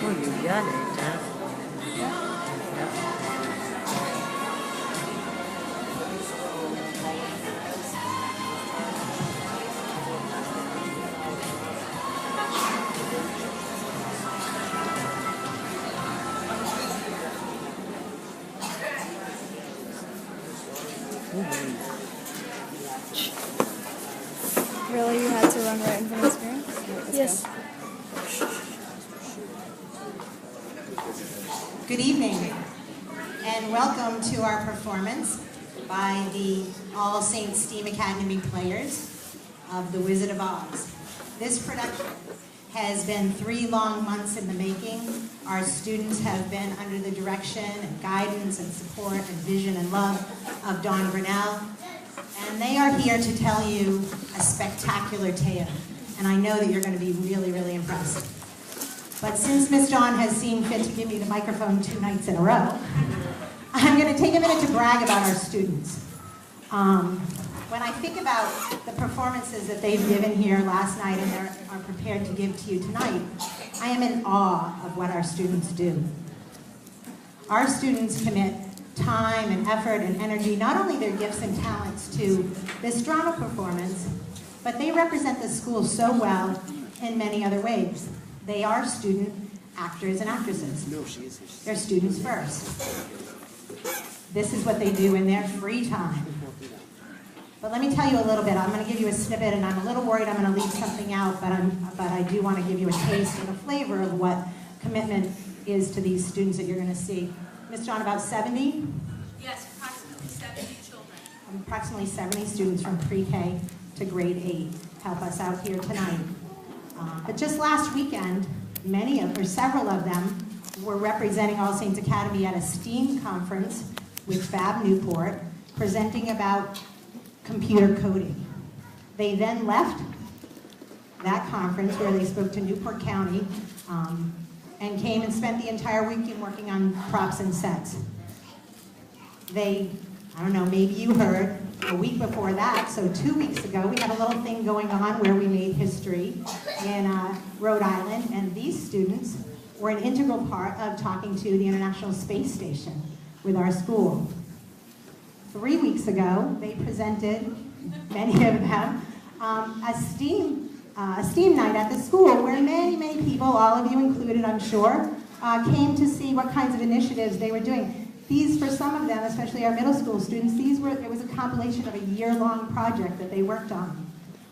Oh, you got it, huh? Really, you had to run right in front of the screen? Yes. Good evening, and welcome to our performance by the All Saints STEAM Academy players of The Wizard of Oz. This production has been 3 long months in the making. Our students have been under the direction and guidance and support and vision and love of Dawn Grinnell, and they are here to tell you a spectacular tale, and I know that you're going to be really, really impressed. But since Miss Dawn has seen fit to give me the microphone 2 nights in a row, I'm going to take a minute to brag about our students. When I think about the performances that they've given here last night and are prepared to give to you tonight, I am in awe of what our students do. Our students commit time and effort and energy, not only their gifts and talents to this drama performance, but they represent the school so well in many other ways. They are student actors and actresses. They're students first. This is what they do in their free time. But let me tell you a little bit. I'm going to give you a snippet, and I'm a little worried I'm going to leave something out, but I do want to give you a taste and a flavor of what commitment is to these students that you're going to see. Ms. John, about 70? Yes, approximately 70 children. Approximately 70 students from pre-K to grade 8 help us out here tonight. But just last weekend, several of them were representing All Saints Academy at a STEAM conference with Fab Newport, presenting about computer coding. They then left that conference where they spoke to Newport County and came and spent the entire weekend working on props and sets. I don't know, maybe you heard, a week before that, so 2 weeks ago, we had a little thing going on where we made history in Rhode Island, and these students were an integral part of talking to the International Space Station with our school. 3 weeks ago, they presented, many of them, a STEAM night at the school where many, many people, all of you included, I'm sure, came to see what kinds of initiatives they were doing. These, for some of them, especially our middle school students, it was a compilation of a year-long project that they worked on.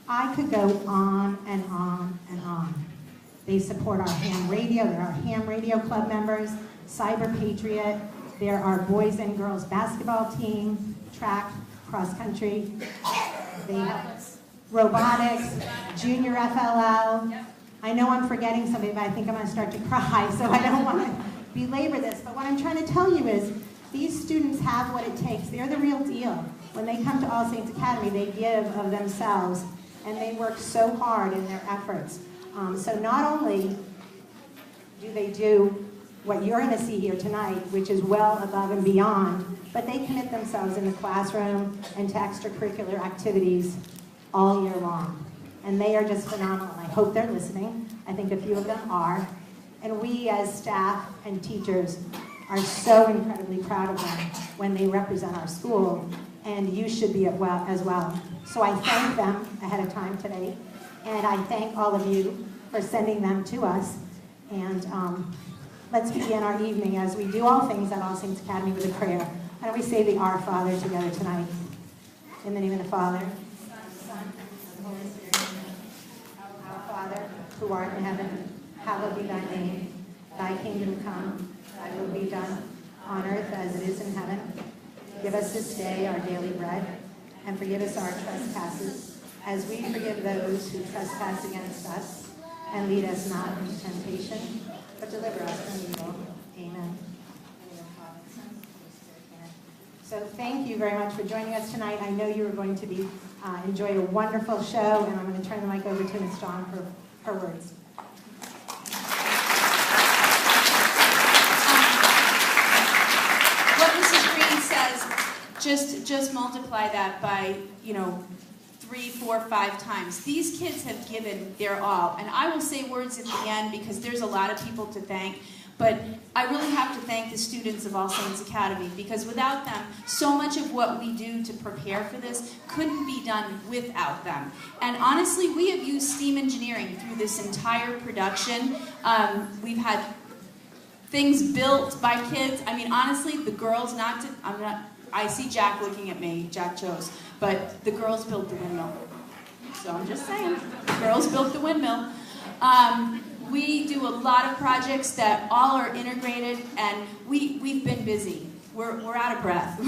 I could go on and on and on. They support our ham radio. There are ham radio club members, Cyber Patriot. There are boys and girls basketball team, track, cross country. They have robotics, junior FLL. I know I'm forgetting something, but I think I'm going to start to cry, so I don't want to belabor this. But what I'm trying to tell you is these students have what it takes. They're the real deal. When they come to All Saints Academy, they give of themselves, and they work so hard in their efforts. So not only do they do what you're going to see here tonight, which is well above and beyond, but they commit themselves in the classroom and to extracurricular activities all year long. And they are just phenomenal. I hope they're listening. I think a few of them are. And we as staff and teachers are so incredibly proud of them when they represent our school, and you should be as well. So I thank them ahead of time today, and I thank all of you for sending them to us. And let's begin our evening, as we do all things at All Saints Academy, with a prayer. Why don't we say the Our Father together tonight? In the name of the Father, Son, and Holy Spirit. Our Father, who art in heaven, hallowed be thy name. Thy kingdom come, thy will be done, on earth as it is in heaven. Give us this day our daily bread, and forgive us our trespasses, as we forgive those who trespass against us. And lead us not into temptation, but deliver us from evil. Amen. So thank you very much for joining us tonight. I know you are going to be enjoy a wonderful show, and I'm going to turn the mic over to Ms. Dawn for her words. What Mrs. Green says, just multiply that by, 3, 4, 5 times. These kids have given their all. And I will say words at the end because there's a lot of people to thank. But I really have to thank the students of All Saints Academy because without them, so much of what we do to prepare for this couldn't be done without them. And honestly, we have used STEAM engineering through this entire production. We've had things built by kids. I mean, honestly, the girls, I see Jack looking at me, Jack Chose, but the girls built the windmill. So I'm just saying, the girls built the windmill. We do a lot of projects that all are integrated, and we've been busy. We're out of breath.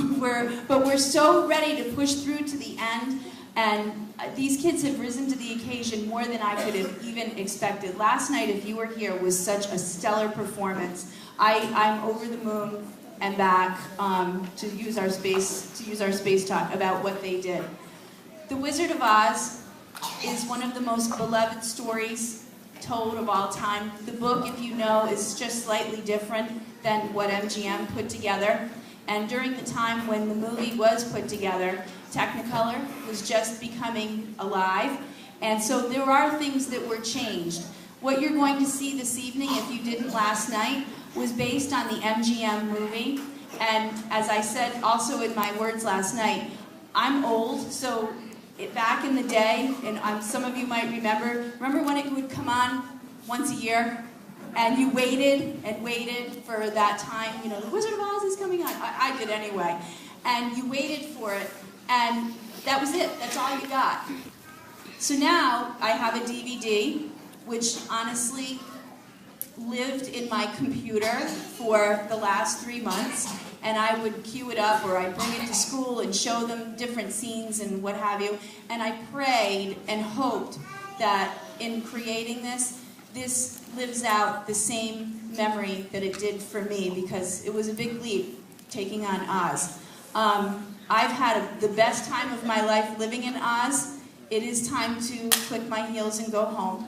But we're so ready to push through to the end, and these kids have risen to the occasion more than I could have even expected. Last night, if you were here, was such a stellar performance. I'm over the moon and back to use our space talk about what they did. The Wizard of Oz is one of the most beloved stories told of all time. The book, if you know, is just slightly different than what MGM put together. And during the time when the movie was put together, Technicolor was just becoming alive. And so there are things that were changed. What you're going to see this evening, if you didn't last night, was based on the MGM movie. And as I said also in my words last night, I'm old, so back in the day, and some of you might remember when it would come on once a year, and you waited and waited for that time, you know, The Wizard of Oz is coming on. I did anyway. And you waited for it, and that was it. That's all you got. So now I have a DVD, which honestly lived in my computer for the last 3 months, and I would cue it up or I'd bring it to school and show them different scenes and what have you, and I prayed and hoped that in creating this lives out the same memory that it did for me, because it was a big leap taking on Oz. I've had the best time of my life living in Oz. It is time to click my heels and go home.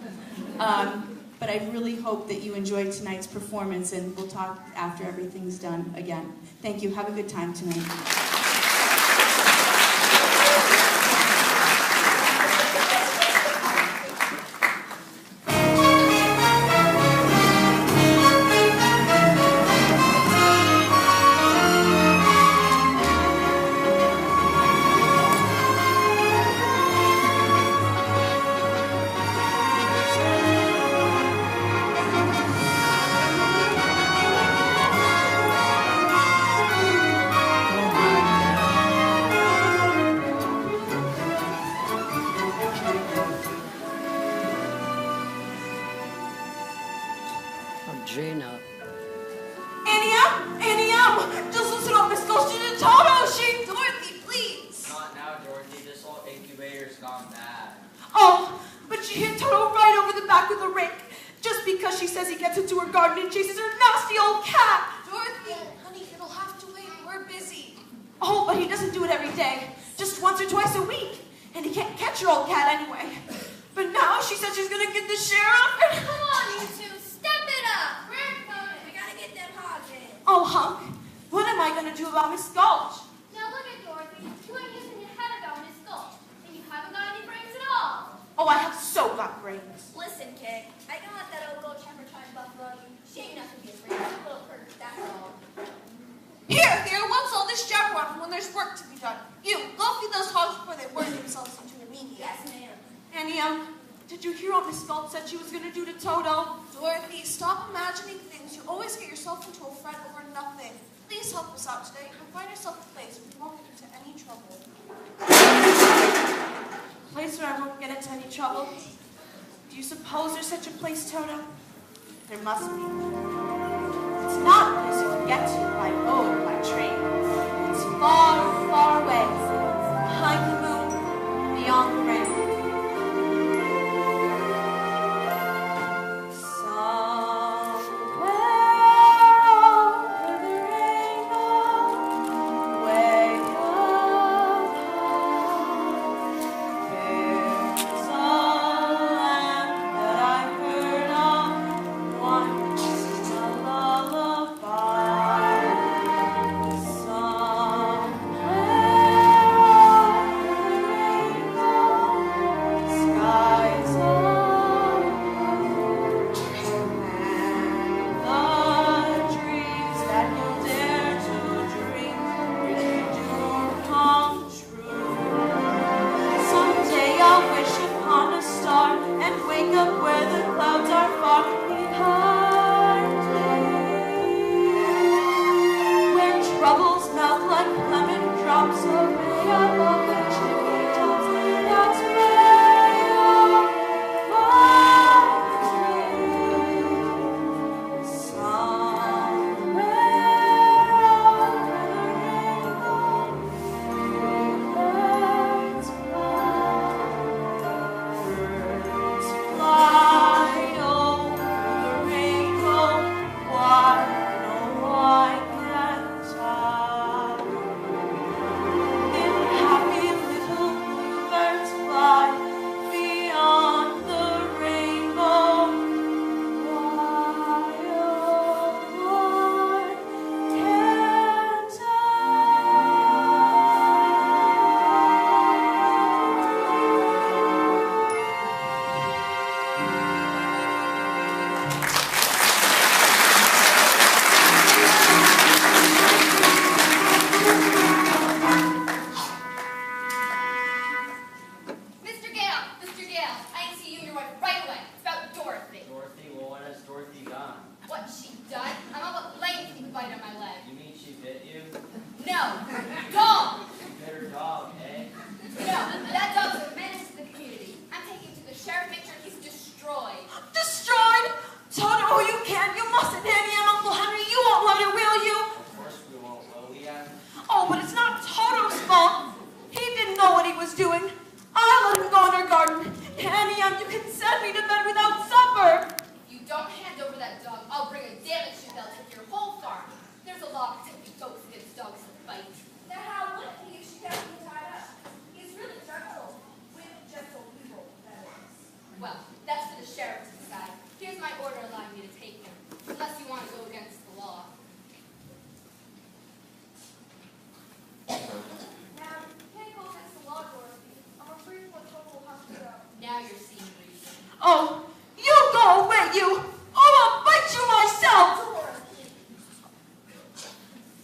But I really hope that you enjoyed tonight's performance, and we'll talk after everything's done again. Thank you. Have a good time tonight. Gina. Annie, just listen up, Miss Ghost. She's a total shame. Dorothy, please. Not now, Dorothy. This whole incubator's gone bad. Oh, but she hit Toto right over the back with a rake. Just because she says he gets into her garden and chases her nasty old cat. Dorothy, honey, it'll have to wait. We're busy. Oh, but he doesn't do it every day. Just once or twice a week. And he can't catch your old cat anyway. But now she says she's going to get the sheriff. And... Come on, you two. Step it up. We're coming. We gotta get them hogs in. Oh, Hunk, what am I going to do about Miss Gulch? Now look at Dorothy. You ain't using your head about Miss Gulch, and you haven't got any brains at all. Oh, I have so got brains. Listen, kid, I can let that old Gulch ever try to buffalo you. She ain't nothing to be afraid of. A little hurt, that's all. Here, what's all this jabber on when there's work to be done? You, go feed those hogs before they worry themselves into anemia. Yes, ma'am. Annie, did you hear what Miss Gulch said she was going to do to Toto? Dorothy, stop imagining things. You always get yourself into a fret over nothing. Please help us out today and find yourself a place where you won't get into any trouble. A place where I won't get into any trouble? Do you suppose there's such a place, Toto? There must be. It's not a place you can get to by boat or by train. It's far, far away, behind the moon, beyond the rain. Somewhere she done? I'm all but lame if you can bite on my leg. You mean she bit you? No, dog! You bit her dog, eh? No, that dog's a menace to the community. I'm taking him to the sheriff, make sure he's destroyed. Destroyed? Toto, oh, you can't. You mustn't, Annie and Uncle Henry. You won't let her, will you? Of course we won't, will we, Anne? Oh, but it's not Toto's fault. He didn't know what he was doing. I let him go in our garden. Annie, you can send me to bed without supper. If you don't hand over that dog, I'll bring a damage suit that'll take your whole farm. There's a law protecting folks against dogs that fight. Now how would he if she kept him tied up? He's really gentle. With gentle people, that is. Well, that's for the sheriff to decide. Here's my order allowing me to take him, unless you want to go against the law. Now, you can't go against the law, Dorothy. I'm afraid what trouble will have to go. Now you're seeing reason. Oh, you go away, you. Oh, I'll bite you myself. Dorothy.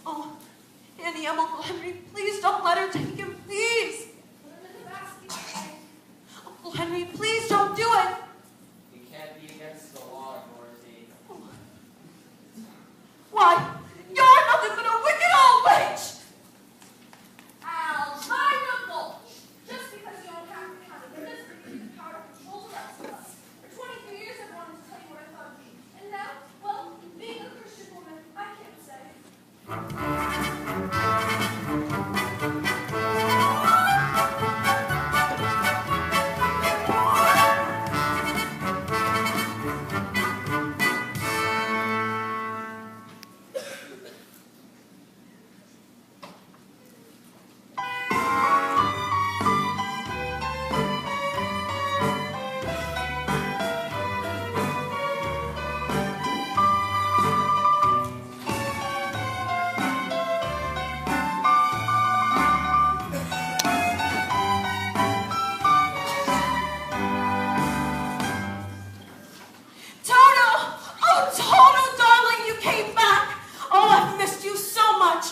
Oh, Annie, Uncle Henry, please don't let her take him, please. Put him in the basket, okay? Uncle Henry, please don't do it. You can't be against the law, Dorothy. Why, you're nothing but a wicked old witch. Al, my uncle! Just because you don't have the kind of goodness for you the power to control the rest of us. For 23 years I've wanted to tell you what I thought of you. And now, well, being a Christian woman, I can't say. Toto! Oh, Toto, darling, you came back. Oh, I've missed you so much.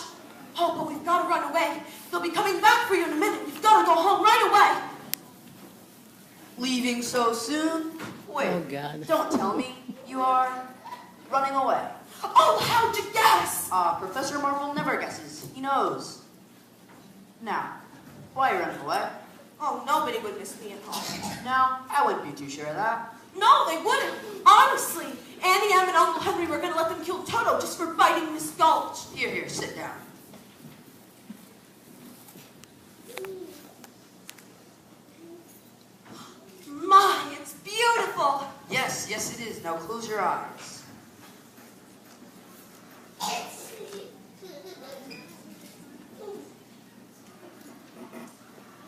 Oh, but we've got to run away. They'll be coming back for you in a minute. You've got to go home right away. Leaving so soon? Wait, Oh, God. don't tell me. You are running away. Oh, how'd you guess? Professor Marvel never guesses. He knows. Now, why are you running away? Oh, nobody would miss me at home. Now, I wouldn't be too sure of that. No, they wouldn't. Honestly, Annie M and Uncle Henry were going to let them kill Toto just for biting Miss Gulch. Here, sit down. My, it's beautiful. Yes, yes it is. Now close your eyes.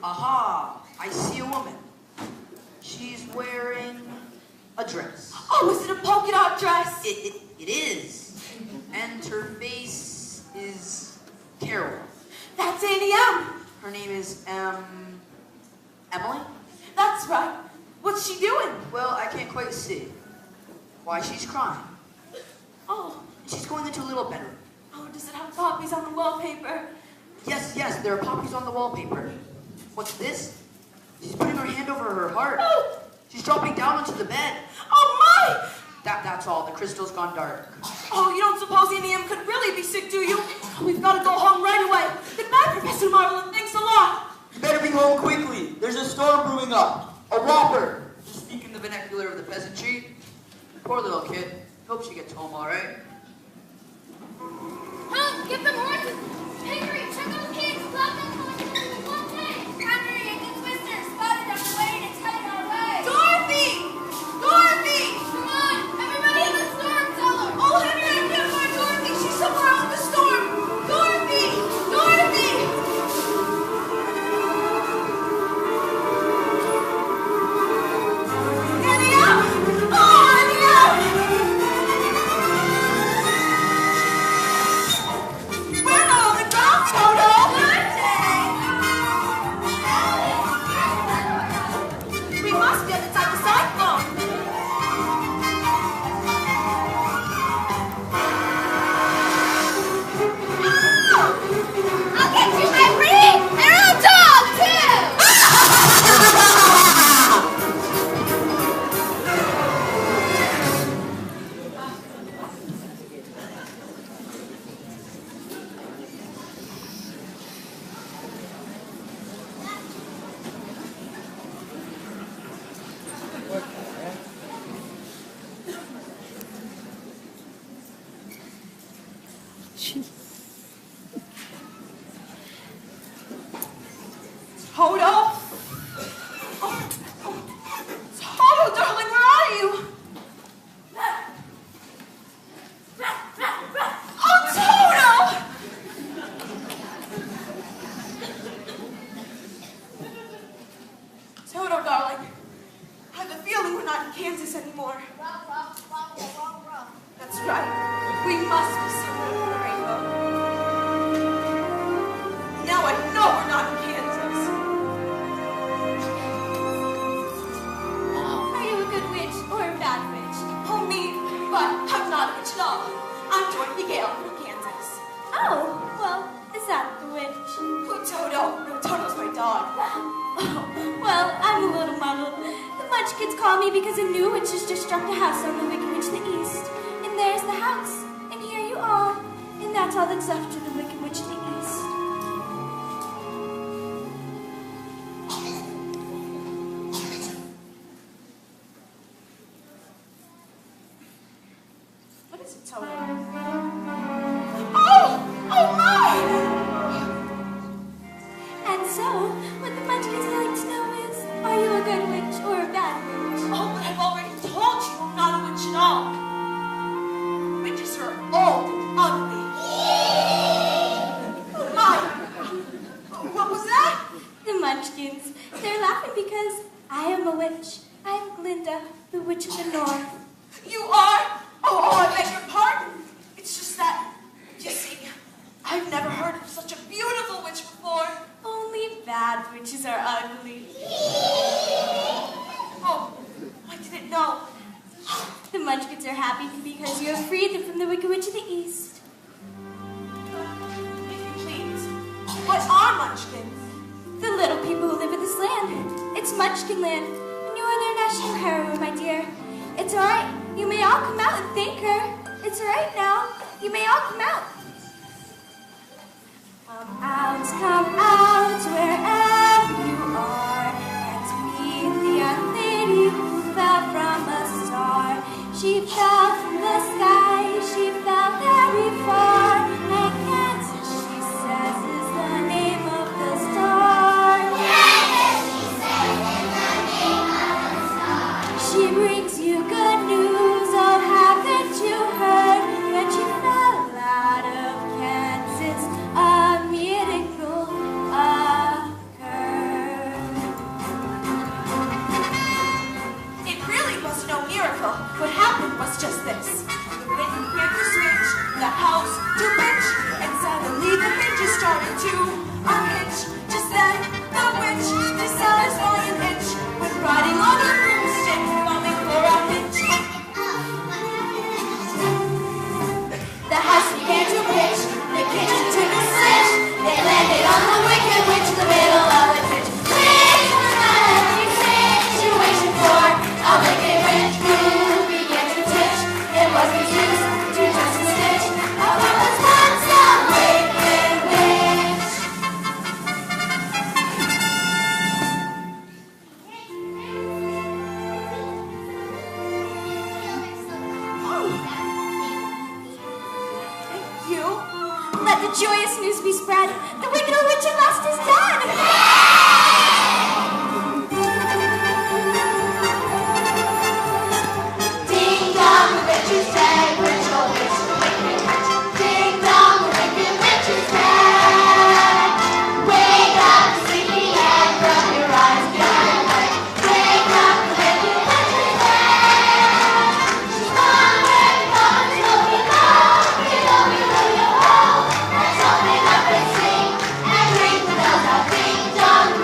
Aha! I see a woman. She's wearing a dress. Oh, is it a polka dot dress? It is. And her face is Carol. That's Annie M. Her name is, Emily? That's right. What's she doing? Well, I can't quite see. Why, she's crying. Oh, She's going into a little bedroom. oh, does it have poppies on the wallpaper? Yes, yes, there are poppies on the wallpaper. What's this? She's putting her hand over her heart. Oh, She's dropping down onto the bed. oh my! That's all. The crystal's gone dark. Oh, you don't suppose Annie M could really be sick, do you? We've got to go home right away. Goodbye, Professor Marvel, and thanks a lot. You better be home quickly. There's a storm brewing up. A whopper. To speak in the vernacular of the peasantry. Poor little kid. Hope she gets home all right. Help! Get them horses! Henry, check those kids! Stop them coming in the one day! Henry and the Twister spotted on the way and it's heading our way. Dorothy! Dorothy! Come on! Everybody in the storm cellar! Oh, Henry, I can't find Dorothy. She's somewhere out in the storm. Dorothy! Dorothy! Annie M! Oh, Annie M! Toto? Toto, darling, where are you? Oh, Toto! Toto, darling, I have a feeling we're not in Kansas anymore. That's right. We must be somewhere over the rainbow. Now I know we're not in Kansas. Are you a good witch or a bad witch? Oh, me, but I'm not a witch at all. I'm Dorothy Gale from Kansas. Oh, well, is that the witch? Who, Toto? No, Toto's my dog. Oh, well, I'm a little muddled. The Munchkins call me because a new witch has just struck a house on the Wicked Witch of the East. And there's the house, and here you are. And that's all that's left of the Wicked Witch of the East. What is it, Toto? Oh my! And so, what the Munchkins would like to know is, are you a good witch or a bad witch? Oh, but I've already told you I'm not a witch at all. Witches are old and ugly. Oh my! What was that? The Munchkins, they're laughing because I am a witch. I'm Glinda, the Witch of the North. You are? Oh, I beg your pardon. It's just that, you see, I've never heard of such a beautiful witch before. Only bad witches are ugly. Oh, I didn't know. The Munchkins are happy because you have freed them from the Wicked Witch of the East. If you please, what are munchkins? The little people who live in this land. It's Munchkin land, and you are their national hero, my dear. It's all right. You may all come out and thank her. It's all right now. You may all come out. Come out, wherever you are, and meet the young lady who fell from a star. She fell from the sky, she fell very far, and Kansas, she says, is the name of the star. Kansas, she says, is the name of the star. She brings you good news, oh, haven't you heard? When she fell out of Kansas, a miracle occurred. It really was no miracle. What happened was just this. The wind began to switch, the house to pitch, and suddenly the hinges started to unhitch. Just then, the witch decided by an inch, went riding on a broomstick, bombing for a hitch. The house began to pitch, the kitchen took a switch. They landed on the Wicked Witch in the middle of the ditch. This was not a big situation for a Wicked Witch who began to titch. It was the use to just a stitch. Oh, it was once a Wicked Witch. You? Let the joyous news be spread. The Wicked Old Witch at last is dead. Ding dong, the witch is dead. Witch, oh witch, the wicked witch. Ding dong, the wicked witch is dead. Wake up, sleepyhead, rub your eyes, get away. Wake up, the wicked witch is dead. She's gone where the goblins go below, below, below your hole. Let's open up and sing and ring the bells out. Ding dong.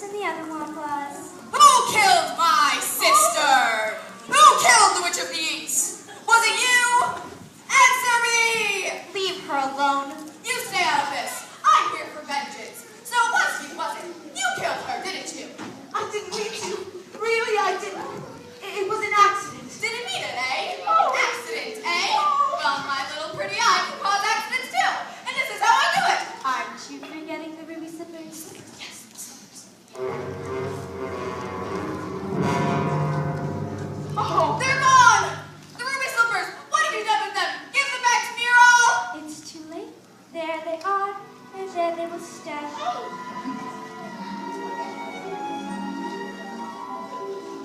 and the other one was. Who killed my sister? Who killed the Witch of the East? Was it you? Answer me! Leave her alone. You stay out of this. I'm here for vengeance. So it was you, wasn't it? You killed her, didn't you? I didn't mean to. Really, I didn't. It was an accident. Didn't mean it, eh? Accident, eh? Well, my little pretty eye can cause accidents too. And this is how I do it. Aren't you forgetting the ruby slippers? Oh, they're gone! The ruby slippers! What have you done with them? Give them back to me or all! It's too late. There they are, and there they will stay.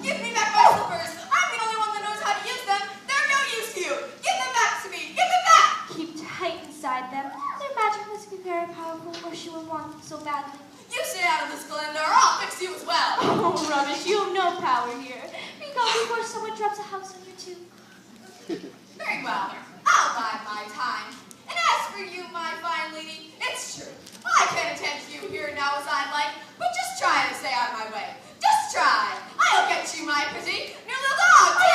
Give me back my slippers! I'm the only one that knows how to use them! They're no use to you! Give them back to me! Give them back! Keep tight inside them. Their magic must be very powerful, or she will want them so badly. You stay out of this, Glinda, or I'll fix you as well! Oh, rubbish. You have no power here. Be gone before someone drops a house on you, too. Very well. I'll bide my time. And as for you, my fine lady, it's true. I can't attend to you here now as I'd like, but just try to stay out of my way. Just try. I'll get you my pretty new little dog, too!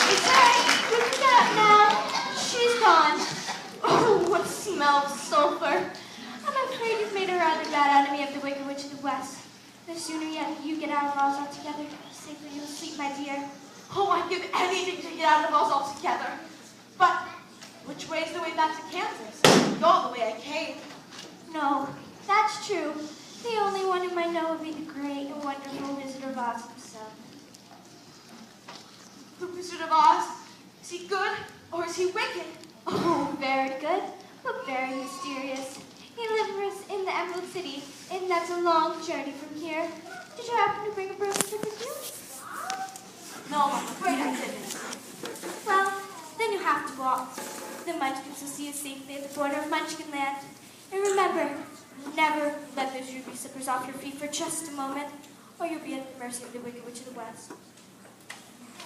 You can get up now. She's gone. Oh, what smell of sulfur. I'm afraid you've made a rather bad enemy of the Wicked Witch of the West. The sooner yet you get out of Oz altogether, the safer you'll sleep, my dear. Oh, I'd give anything to get out of Oz altogether. But which way is the way back to Kansas? Go the way I came. No, that's true. The only one who might know would be the great and wonderful Wizard of Oz himself. The Wizard of Oz? Is he good or is he wicked? Oh, very good, but very mysterious. He lives in the Emerald City, and that's a long journey from here. Did you happen to bring a broken stick with you? No, I'm afraid I didn't. Well, then you have to walk. The Munchkins will see you safely at the border of Munchkinland. And remember, never let those ruby slippers off your feet for just a moment, or you'll be at the mercy of the Wicked Witch of the West.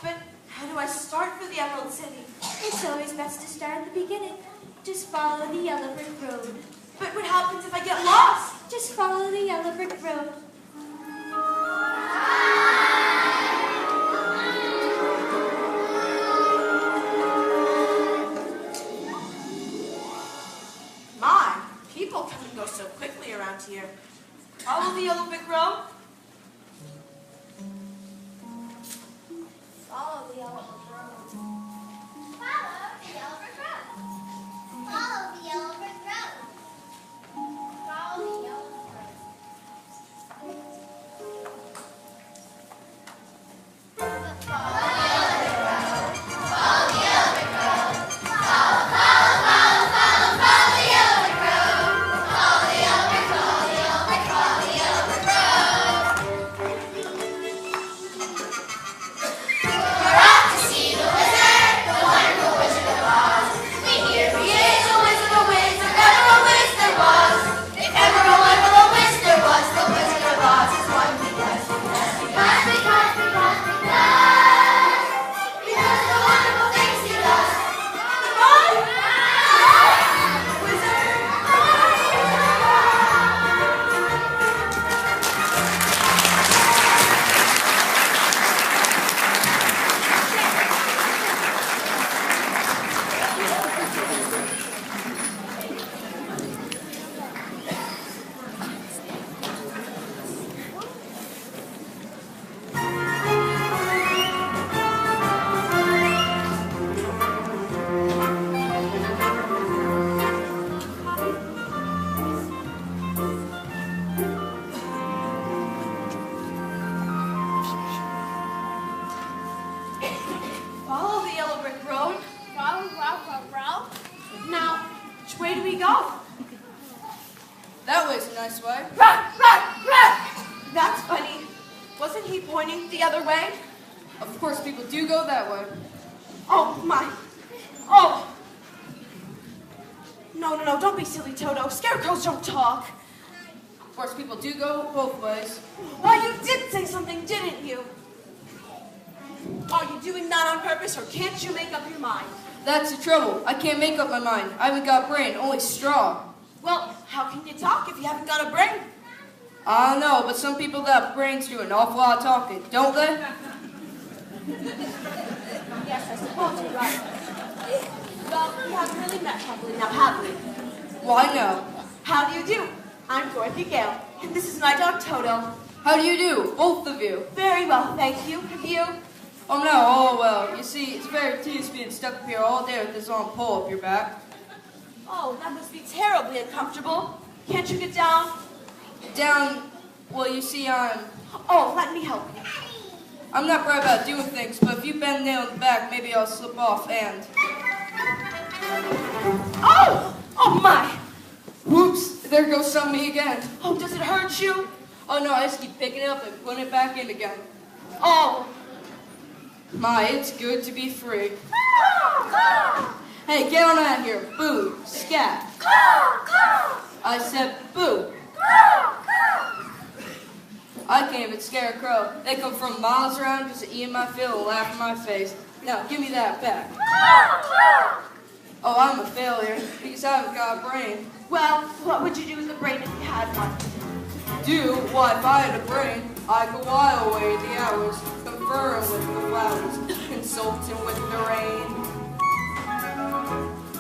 But how do I start for the Emerald City? It's always best to start at the beginning. Just follow the yellow brick road. But what happens if I get lost? Just follow the yellow brick road. My, people come and go so quickly around here. Follow the yellow brick road? Follow the yellow brick road. Follow the yellow brick road. Follow the yellow brick road. Follow the yellow brick road. Follow the yellow brick road. Now, which way do we go? That way's a nice way. That's funny. Wasn't he pointing the other way? Of course, people do go that way. Oh, my. Oh. No, don't be silly, Toto. Scarecrows don't talk. Of course, people do go both ways. Why, you did say something, didn't you? Are you doing that on purpose, or can't you make up your mind? That's the trouble. I can't make up my mind. I haven't got a brain, only straw. Well, how can you talk if you haven't got a brain? I don't know, but some people that have brains do an awful lot of talking, don't they? Yes, I suppose you're right. Well, we haven't really met properly now, have we? Why no? How do you do? I'm Dorothy Gale, and this is my dog Toto. How do you do, both of you? Very well, thank you. And you? Oh no, oh well. You see, it's very tedious being stuck up here all day with this long pole up your back. Oh, that must be terribly uncomfortable. Can't you get down? Down, well you see Oh, let me help you. I'm not bright about doing things, but if you bend nail in the back, maybe I'll slip off and... Oh! Oh my! Whoops, there goes some of me again. Oh, does it hurt you? Oh no, I just keep picking it up and putting it back in again. Oh! My, it's good to be free. Hey, get on out of here. Boo, scat. I said boo. I can't even scare a crow. They come from miles around just to eat in my field and laugh in my face. Now, give me that back. Oh, I'm a failure because I haven't got a brain. Well, what would you do with the brain if you had one? Do? Why, if I had a brain, I could while away the hours, conferring with the flowers, consulting with the rain.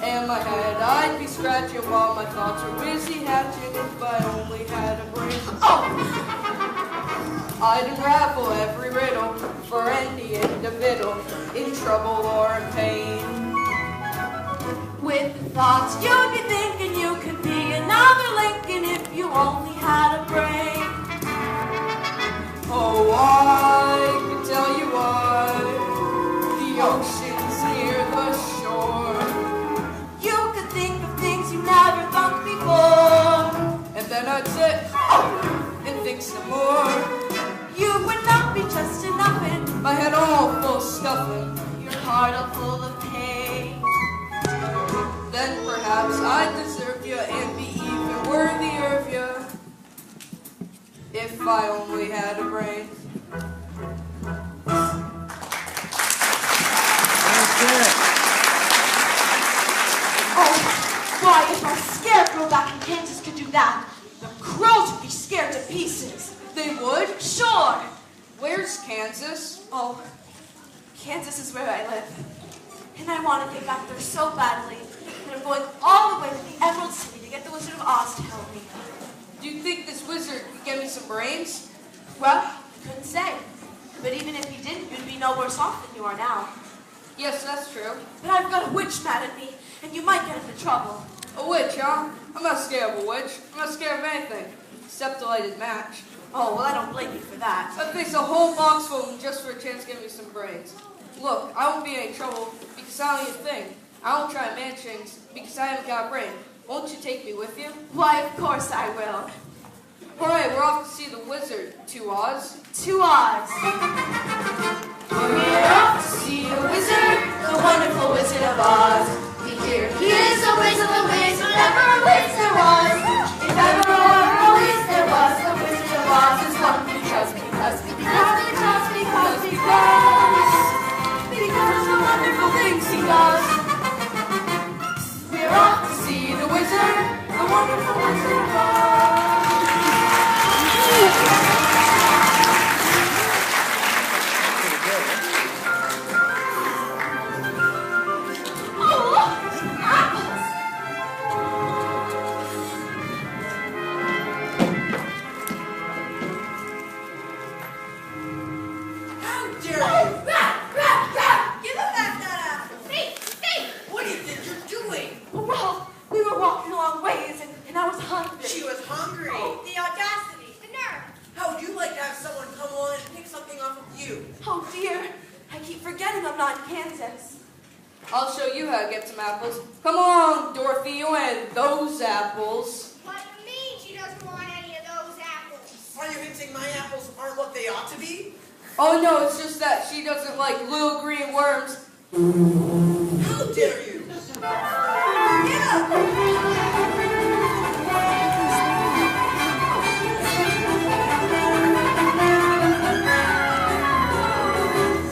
And my head, I'd be scratching while my thoughts were busy hatching if I only had a brain. Oh! I'd unravel every riddle for any individual in trouble or in pain. With the thoughts you'd be thinking you could be another Lincoln if you only had a brain. Oh, I can tell you why the ocean's near the shore. You could think of things you never thought before. And then I'd sit and think some more. You would not be just enough in my head all full of stuffing, your heart all full of pain. Then perhaps I'd deserve you and be even worthier of you if I only had a brain. Oh, why, if our scarecrow back in Kansas could do that, the crows would be scared to pieces. They would? Sure. Where's Kansas? Oh, Kansas is where I live. And I want to get back there so badly that I'm going all the way to the Emerald City to get the Wizard of Oz to help me. Do you think this wizard could get me some brains? Well, I couldn't say. But even if he didn't, you'd be no worse off than you are now. Yes, that's true. But I've got a witch mad at me, and you might get into trouble. A witch, huh? I'm not scared of a witch. I'm not scared of anything, except a lighted match. Oh, well, I don't blame you for that. I'd face a whole box full of them just for a chance to give me some brains. Look, I won't be in any trouble because I don't need a thing. I won't try to manage things because I haven't got a brain. Won't you take me with you? Why, of course I will. All right, we're off to see the wizard. To Oz. To Oz. We're off to see the wizard, the wonderful Wizard of Oz. We hear he is the wizard of the wiz, whatever a wiz there was. If ever a wiz there was, the Wizard of Oz is one because of the wonderful things he does. We're off to see the wizard, the wonderful Wizard of Oz. I'll show you how to get some apples. Come on, Dorothy, you wanted those apples. What do you mean she doesn't want any of those apples? Are you hinting my apples aren't what they ought to be? Oh no, it's just that she doesn't like little green worms. How dare you?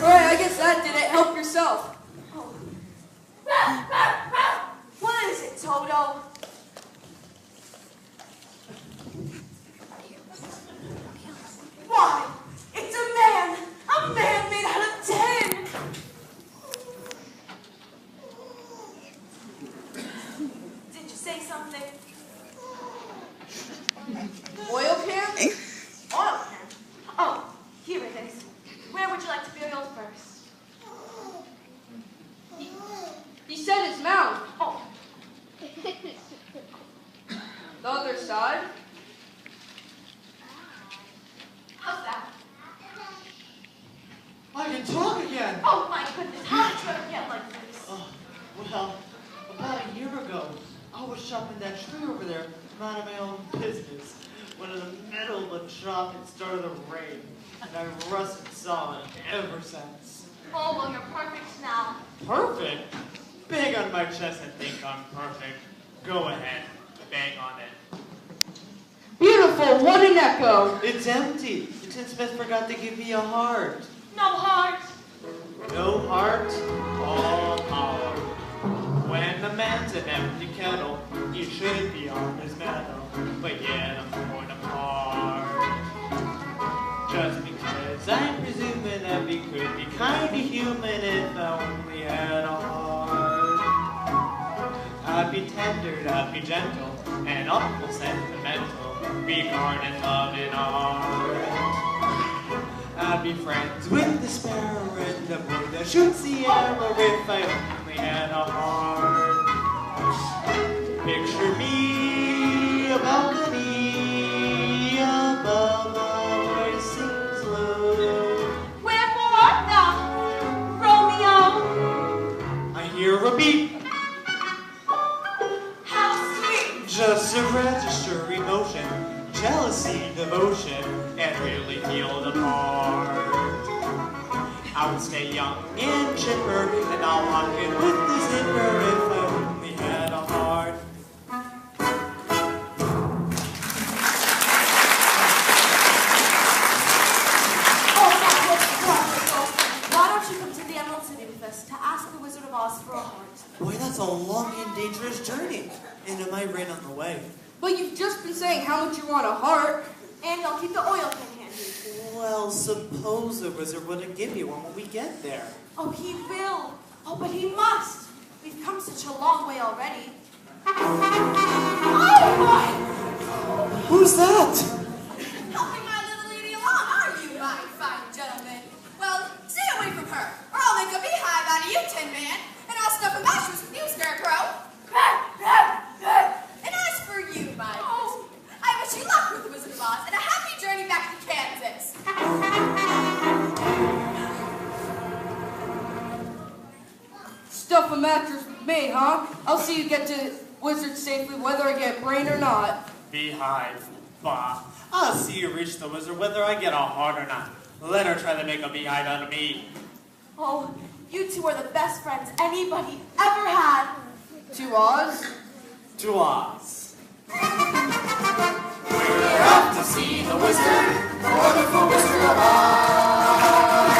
Alright, I guess that did it. Help yourself. Toto. Why? It's a man made out of tin. Did you say something? Oil can? Oil can. Oh, here it is. Where would you like to be oiled first? He said his mouth. Oh, The other side? how's that? I can talk again. Oh my goodness, how did you ever get like this? Oh, well, about a year ago, I was chopping that tree over there, minding my own business, when in the middle of the chop it started to rain, and I rusted solid ever since. Oh, well, you're perfect now. Perfect? Bang on my chest and think I'm perfect. Go ahead, bang on it. Beautiful, what an echo. It's empty. The tinsmith forgot to give me a heart. No heart. No heart, all power. When a man's an empty kettle, he should be on his mettle, but yet I'm torn apart. Just because I'm presuming that we could be kind of human if I only had a heart. I'd be tender, I'd be gentle, and awful sentimental, regarding love and art. I'd be friends with the sparrow and the bird that shoots the arrow if I only had a heart. Picture me a balcony above a voice sings low. Wherefore art thou, Romeo? I hear a beat, How sweet. just to register emotion, jealousy, devotion, and really feel the part. I would stay young and chipper, and I'll lock in with the zipper if I only had a heart. Oh, that was wonderful. Why don't you come to the Emerald City with us to ask the Wizard of Oz for a heart? Boy, that's a long and dangerous journey, and it might rain on the way. But you've just been saying how much you want a heart. And I'll keep the oil can handy. Well, suppose the wizard wouldn't give you one when we get there. Oh, he will. Oh, but he must. We've come such a long way already. Oh, my! Who's that? Helping my little lady along, are you, my fine gentleman? Well, stay away from her, or I'll make a beehive out of you, Tin Man, and I'll stuff a mattress with you, Scarecrow. And as for you, my beauty, I wish you luck with the Wizard of Oz and a happy journey back to Kansas. Stuff a mattress with me, huh? I'll see you get to Wizard safely whether I get brain or not. Beehive. Bah. I'll see you reach the wizard whether I get a heart or not. Let her try to make a beehive out of me. Oh, you two are the best friends anybody ever had. To Oz? To Oz. We're off to see the wizard, the wonderful Wizard of Oz.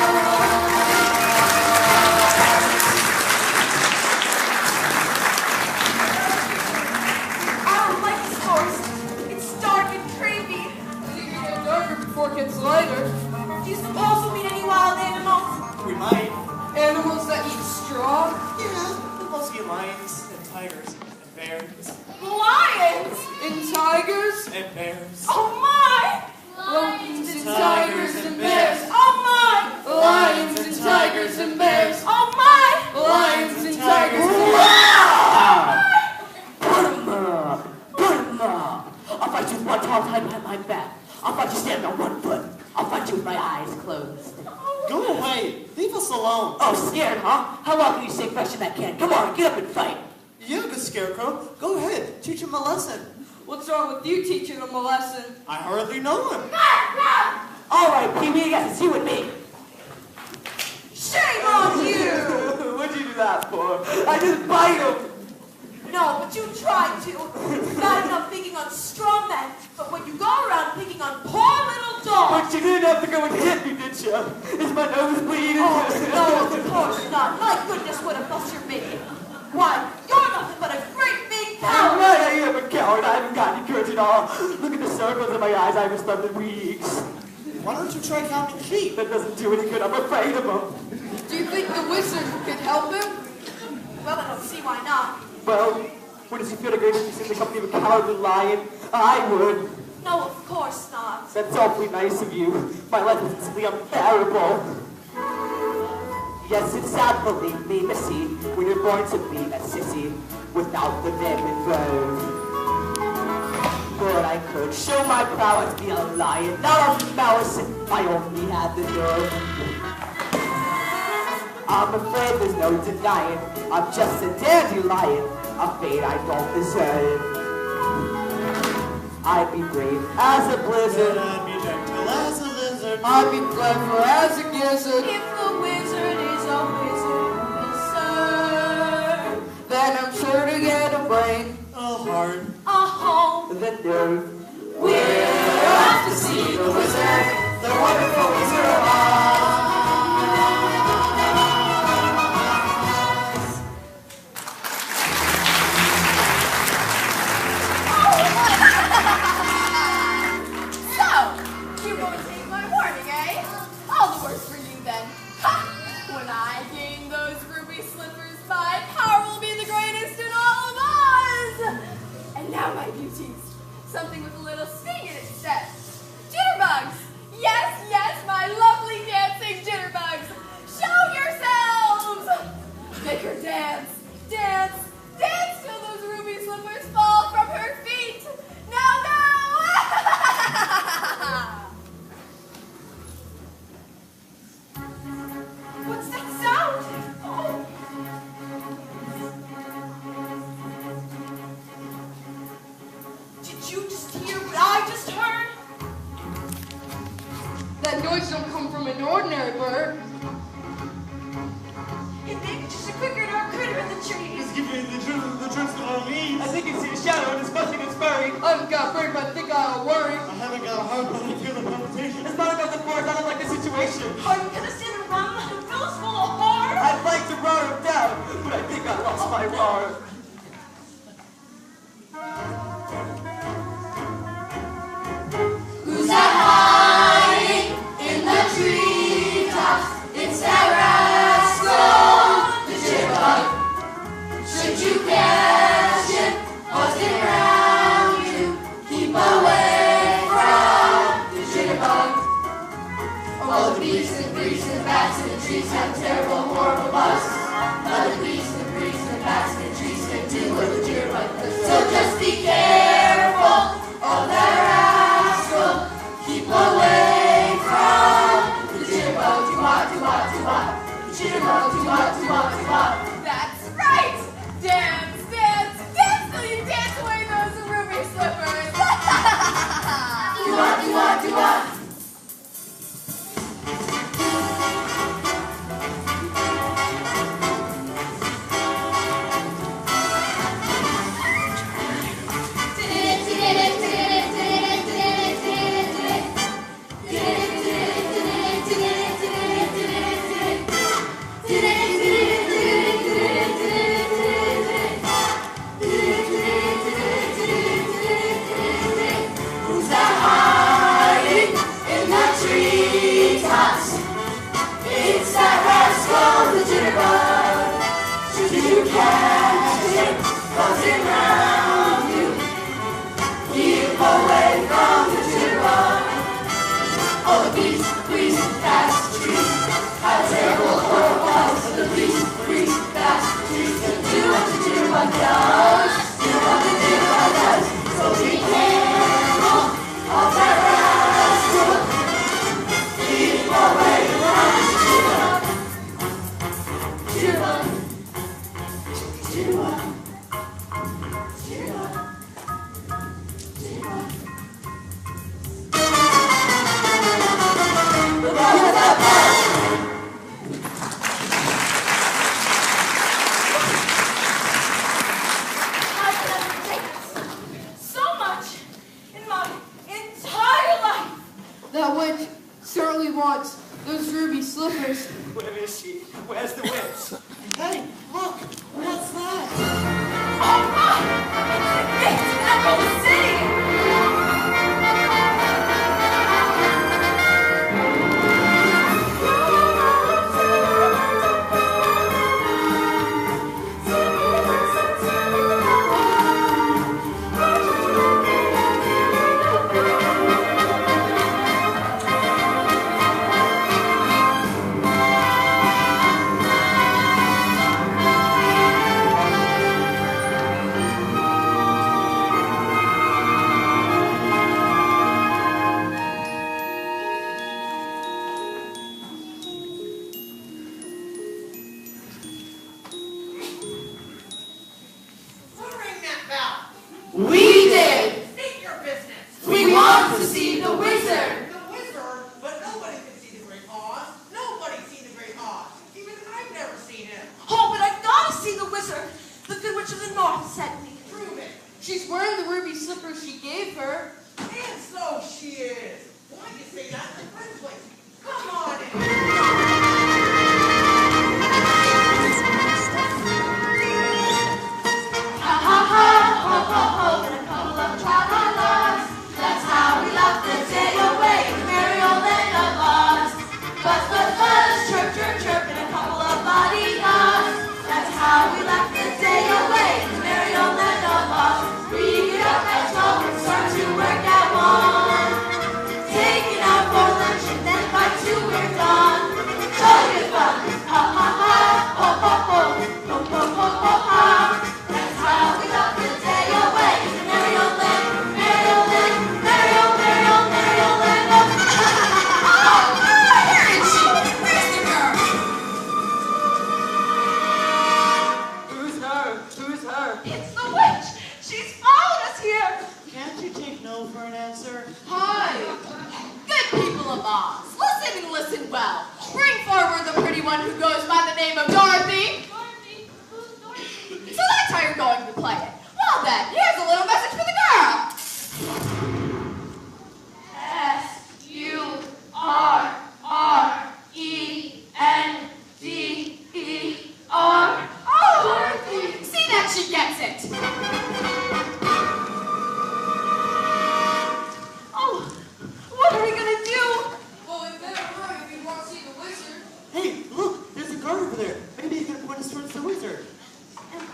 I don't like this forest. It's dark and creepy. It'll get darker before it gets lighter. Do you suppose we'll meet any wild animals? We might. Animals that eat straw? Yeah, we must be lions and tigers and bears Lions! And tigers? and bears. Oh my! Lions and tigers and bears. Oh my! Lions and tigers and bears. Oh my! Lions and tigers and bears. I'll fight you with one towel tied behind my back. I'll fight you standing on one foot. I'll fight you with my eyes closed. Go away. Leave us alone. Oh, scared, huh? How long can you stay fresh in that can? Come on, get up and fight. You, good scarecrow. Go ahead. Teach him a lesson. What's wrong with you teaching them a lesson? I hardly know him. All right, Pee-wee, you guys, it's you and me. Shame on you! What'd you do that for? I just bite him. No, but you tried to. Bad enough picking on strong men, but when you go around picking on poor little dogs. But you didn't have to go and hit me, did you? Is my nose bleeding? Oh, no, of course not. My goodness, what a fuss you're making. Why, you're nothing but a great big Howard. I haven't got any courage at all. Look at the circles in my eyes. I haven't slept in weeks. Why don't you try counting sheep? That doesn't do any good. I'm afraid of them. Do you think the wizard could help him? Well, I don't see why not. Well, what does he feel to great if he's in the company of a cowardly lion? I would. No, of course not. That's awfully nice of you. My life is simply unbearable. Yes, it's sad, believe me, missy, when you're born to be a sissy without the nib involved. But I could show my prowess, be a lion, not a mouse, if I only had the nerve. I'm afraid there's no denying, I'm just a dandelion, a fate I don't deserve. I'd be brave as a blizzard, I'd be gentle as a lizard. I'd be clever as a gizzard. If the wizard is a wizard, wizard. Then I'm sure to get a brain. A heart. A home. the nerve. We're off to see the wizard, the wonderful Wizard of Oz. So, you won't take my warning, eh? All the worse for you then. Ha! When I gain those ruby slippers, my power will be the greatest in all of Oz! And now, my beauties, something with a little sting in its step. Jitterbugs! Yes, yes, my lovely dancing jitterbugs! Show yourselves! Make her dance, dance, dance till those ruby slippers fall from her feet! Now, now! What's that sound? Oh. Did you just hear what I just heard? That noise don't come from an ordinary bird. It may be just a quicker dark critter in the trees. It's giving the truth to our leaves. I think it's a shadow and it's fussing and spurring. I haven't got a brain, but I think I'll worry. I haven't got a heart, but I feel the palpitation. It's not about the forest, I don't like the situation. Are you gonna sit around like a village full of horror? I'd like to roar him down, but I think I lost my roar. Who's that hiding in the treetops? It's that rascal, the jitterbug. Should you catch him, buzzing around you, keep away from the jitterbug. All the bees and bees and bats in the trees have terrible, horrible buzz. Other bees and bees and bats in the trees can do what the jitterbug does. So just be careful of that rascal. Keep away from the jitterbug. Do-wah, do-wah, do-wah. The jitterbug, do-wah, do-wah, do-wah. That's right! Dance, dance, dance till you dance away those ruby slippers! Do-wah, do-wah, do-wah. Who's that hiding in the treetops? It's that rascal, the jitterbug. Should you catch him buzzing round you, keep away from the jitterbug. All the bees, breeze, bats, trees have terrible, horrible buzz. The bees, breeze, bats, trees can do what the jitterbug does. Do what the jitterbug does. So be careful of that rascal. Keep away from the jitterbug. Jitterbug. Jitterbug. Jitterbug. I've never danced so much in my entire life! That witch certainly wants those ruby slippers. Where is she? Where's the witch? Hey, look, what's that? Oh my! It's Apple's We did. State your business. We want to see the wizard. The wizard? But nobody can see the Great Oz. Nobody's seen the Great Oz. Even I've never seen him. Oh, but I've got to see the wizard. The Good Witch of the North sent me. Prove it. She's wearing the ruby slippers she gave her. And so she is. Why'd you say that in the first place? Come on in. Ha ha ha, ho ho ho, and a couple of tra-la-las. That's how we laughed the day away in the merry old land of Oz. Buzz, buzz, buzz, chirp, chirp, chirp, and a couple of body-gods. That's how we laughed the day away in the merry old land of Oz. We get up at 12 and start to work at 1. Taking out for lunch and then by 2 we're done. Jolly good fun, ha ha ha, ho ho ho, ho ho ho ho ha. That's how we love the day away in the merry old land, merry old land, merry old, merry old, merry old land of. Oh, where is she? Where's the girl? Who's her? Who's her? It's the witch. She's followed us here. Can't you take no for an answer? Hi. Good people of Oz, listen and listen well. Bring forward the pretty one who goes by the name of Dorothy. Dorothy? Who's Dorothy? So that's how you're going to play it. Well then, here's a little message for the girl. S-U-R-R-E-N-D-E-R. Oh, see that she gets it. Oh, what are we gonna do? Well, we better hurry if we want to see the wizard. Hey, look, there's a guard over there. Maybe he's gonna point us towards the wizard.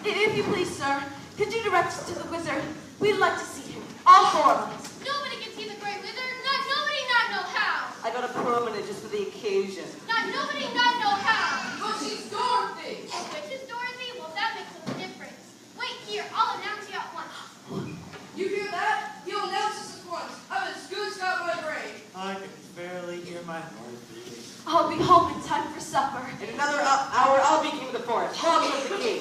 If you please, sir, could you direct us to the wizard? We'd like to see him. All 4 of us. Nobody can see the Great Wizard. Nobody not know how. I got a permanent just for the occasion. Nobody not know how. But she's Dorothy. Which is Dorothy? Well, that makes a difference. Wait here. I'll announce you at once. You hear that? He'll announce us at once. I'm as good as got my brain. I can barely hear my heart beating. I'll be home in time for supper. In another hour, I'll be king of the forest. Long live the king.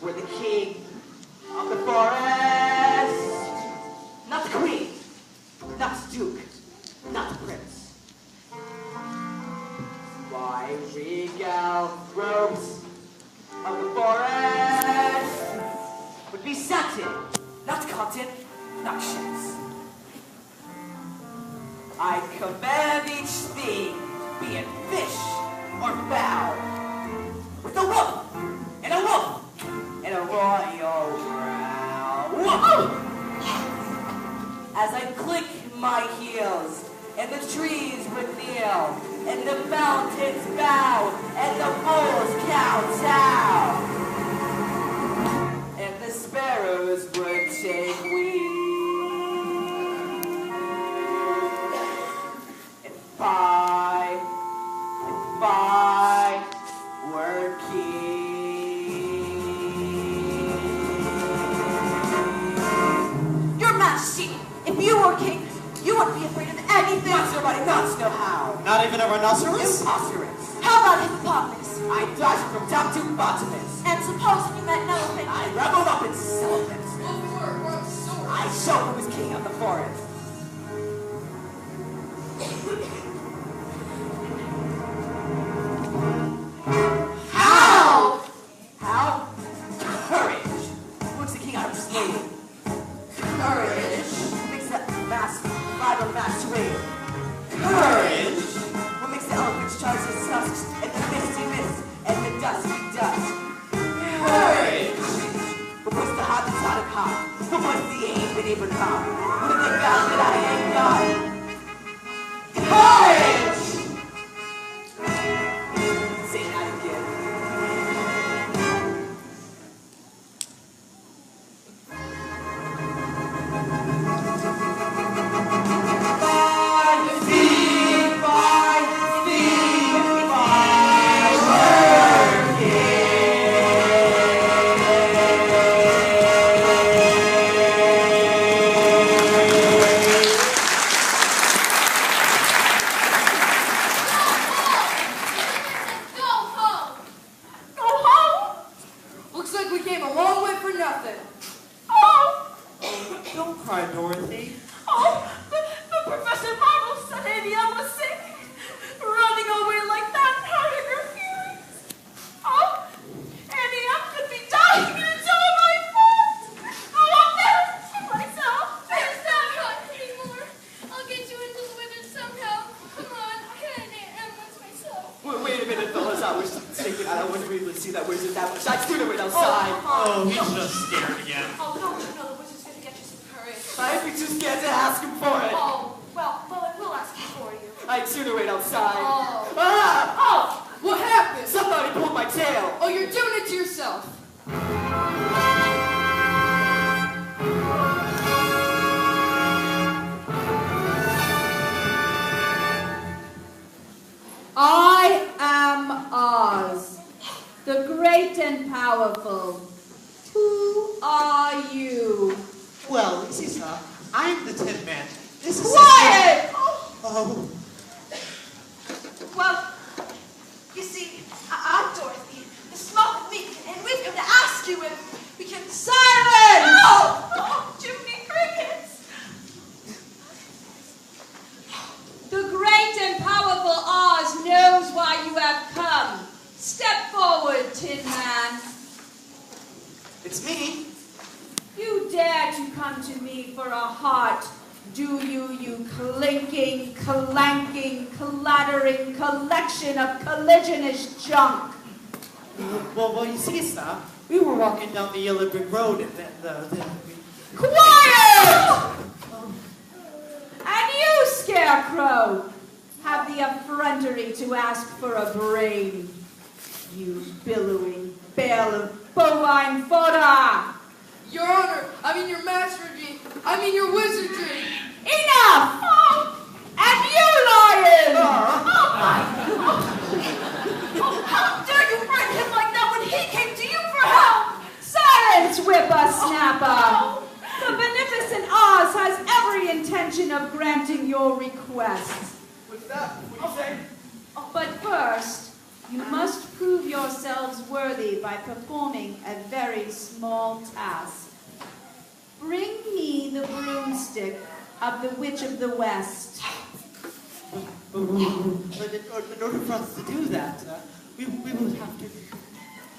We're the king of the forest. Not the queen, not the duke, not the prince. Why regal robes of the forest would be satin, not cotton, not ships. I command each thing, be it fish or fowl, with a wolf and a wolf and a royal growl. Whoa! As I click my heels, and the trees would kneel, and the mountains bow, and the bulls kowtow, and the sparrows would take wing. If I were king. Your Majesty, if you were king, you wouldn't be afraid of anything. Not somebody nuts know how. Not even a rhinoceros? Imposterous. How about hippopotamus? I dodged from top to bottomless. And supposing you met an elephant? I reveled up in celibate. We're on sword. I showed who was king of the forest. How? How? Courage. What's the king out of slave? Courage. What makes that vital mass wave? Courage. What makes the elephants charge his tusks and the misty mist and the dusty dust? Courage. What puts the hot hot? What was the aim in Abraham? What did they got minute, fellas. I was thinking I wouldn't really see that wizard that much. I'd sooner wait outside. Oh, he's just scared again. Oh, don't you know the wizard's gonna get you some courage? I'd be too scared to ask him for it. Oh, well, we'll ask him for you. I'd sooner wait outside. Oh. Ah! Oh, what happened? Somebody pulled my tail. Oh, you're doing it to yourself. I am Oz, the great and powerful. Who are you? Well, you see, sir, I'm the Tin Man. This is Quiet! Oh. Well, you see, I'm Dorothy, the Smoke Meek, and we've come to ask you if we can... Silence! Oh, Jiminy Crickets! The great and powerful Oz knows why you have come. Step forward, Tin Man. It's me. You dare to come to me for a heart, do you, you clinking, clanking, clattering collection of collisionist junk? Well, you see, sir, we were walking down the yellow brick road and then we... Quiet! And you, Scarecrow, have the effrontery to ask for a brain. You billowing bale of bovine fodder! Your Honor, I mean your mastergy, I mean your wizardry. Enough! And you, lion! How dare you frighten him like that when he came to you for help? Silence, whippersnapper! The beneficent Oz has every intention of granting your request. What's that? What do you say? But first, you must prove yourselves worthy by performing a very small task. Bring me the broomstick of the Witch of the West. But in order for us to do that, we would have to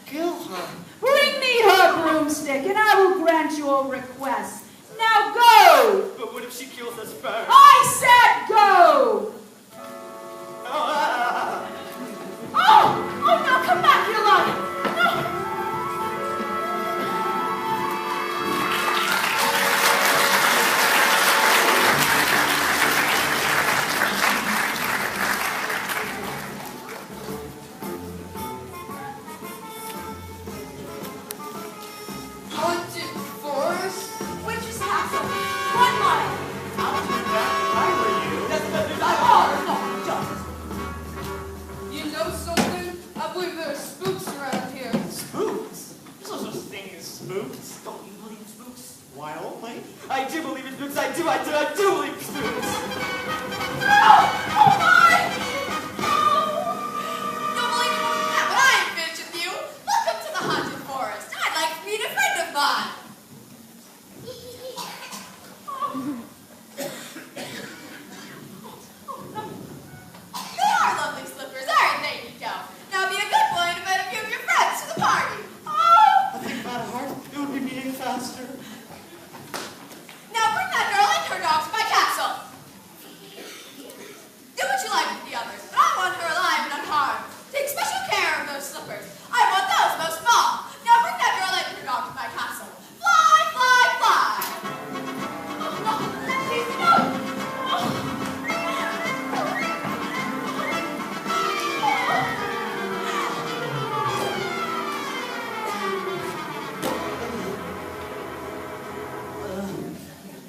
kill her. Bring me her broomstick, and I will grant your request. Now go! But what if she kills us first? I said go! Oh, no, come back, you lion! No! Haunted forest? Witch's Castle, 1 mile. I'll turn back if I were you. That's better than Oh, no, just... You know something? I believe there are spooks around here. Spooks? There's no such thing as spooks. Don't you believe in spooks? Why, oh, mate? I do believe in spooks. I do believe in spooks. Oh my! Don't believe in that, but I am finished with you. Welcome to the haunted forest. I'd like to meet a friend of mine. They are lovely slippers, aren't they, Nico? Now be a good boy and invite a few of your friends to the party. I think about it hard. It would be meeting faster. Now bring that girl and her dog to my castle. Do what you like with the others, but I want her alive and unharmed. Take special care of those slippers. I want those most small. Now bring that girl and her dog to my castle. Fly, fly, fly. Oh, no, please, no.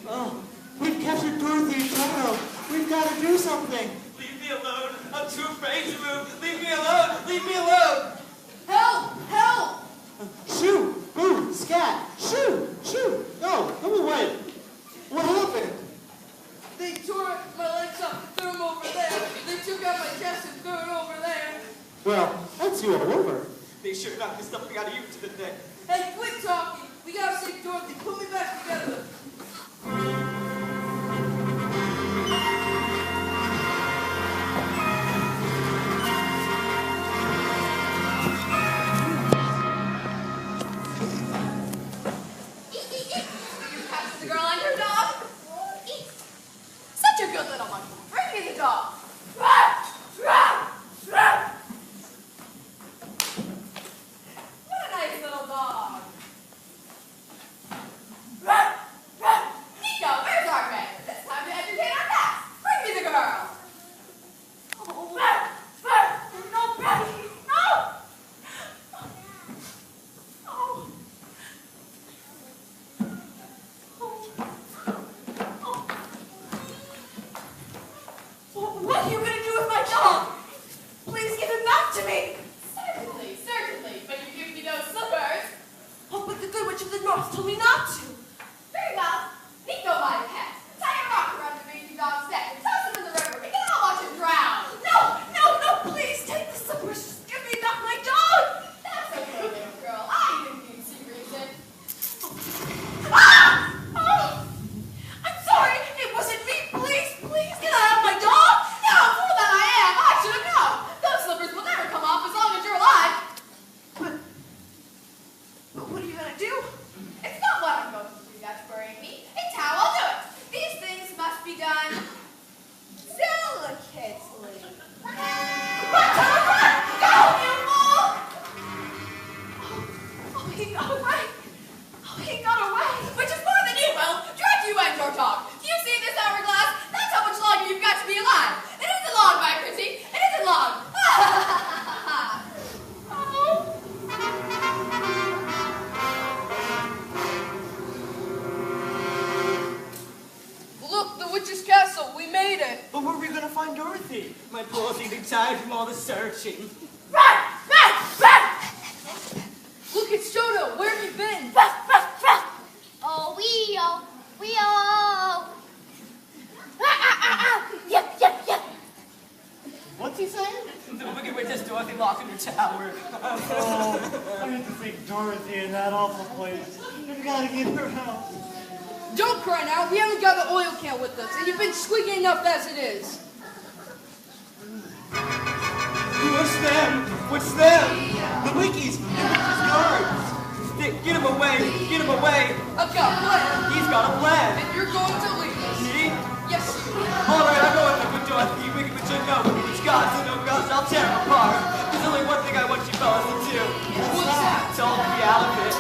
Oh, we've captured Dorothy and Taro. We've got to do something. Leave me alone. I'm too afraid to move. Leave me alone. Leave me alone. Help! Help! Shoo! Boo! Scat! Shoo! Shoo! No! Come away! What happened? They tore my legs up and threw them over there. They took out my chest and threw it over there. Well, that's you all over. They sure knocked the stuffing out of you, didn't they? Hey, quit talking. We gotta save Dorothy. Put me back together. You captured the girl and her dog? Such a good little monkey. Bring me the dog. tired from all the searching. Run! Run! Run! Look, it's Shoto. Where have you been? Run! Run! Run! Oh, we oh. Yep, yep, yep. What's he saying? The wicked witch has Dorothy locked in her tower. Oh, I hate to see Dorothy in that awful place. We've got to get her out. Don't cry now. We haven't got the oil can with us, and you've been squeaking enough as it is. What's them? What's them? The wickies! The wickies guards! Get him away! Get him away! I've got a plan, He's got a plan! and you're going to lead us. Me? Yes, you. Alright, I'll go with the Dorothy. You wicked witch, no. Which gods and no gods, I'll tear them apart. There's only one thing I want you fellas to do. What's that? It's all be out of it.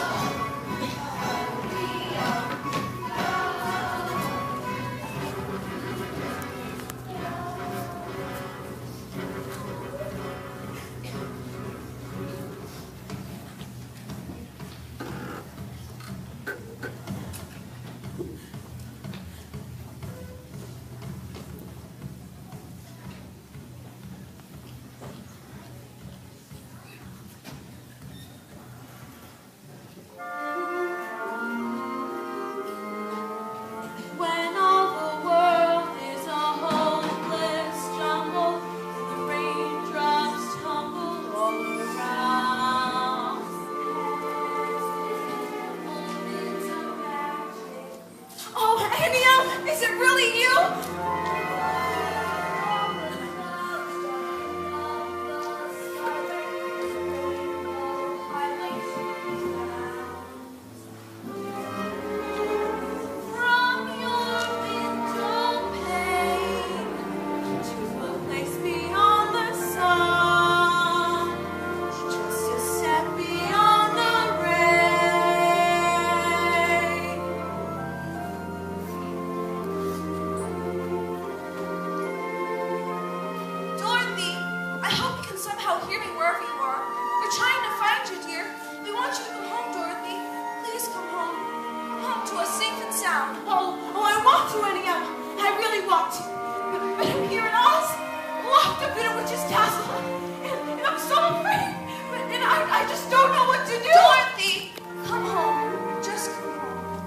When all the world is a hopeless jumble, the raindrops tumble all around. Oh, Anya, is it really you? From your window pane to a place beyond the sun, just a step beyond the rain. Dorothy, I hope you can somehow hear me wherever you are. We're trying to find you, dear. We want you to come home, Dorothy. Please come home. Home to us safe and sound. Oh, I want to, Anya. I really want to. But I'm here in Oz, locked up in a witch's castle. And I'm so afraid. And I just don't know what to do. Dorothy, come home. Just come home.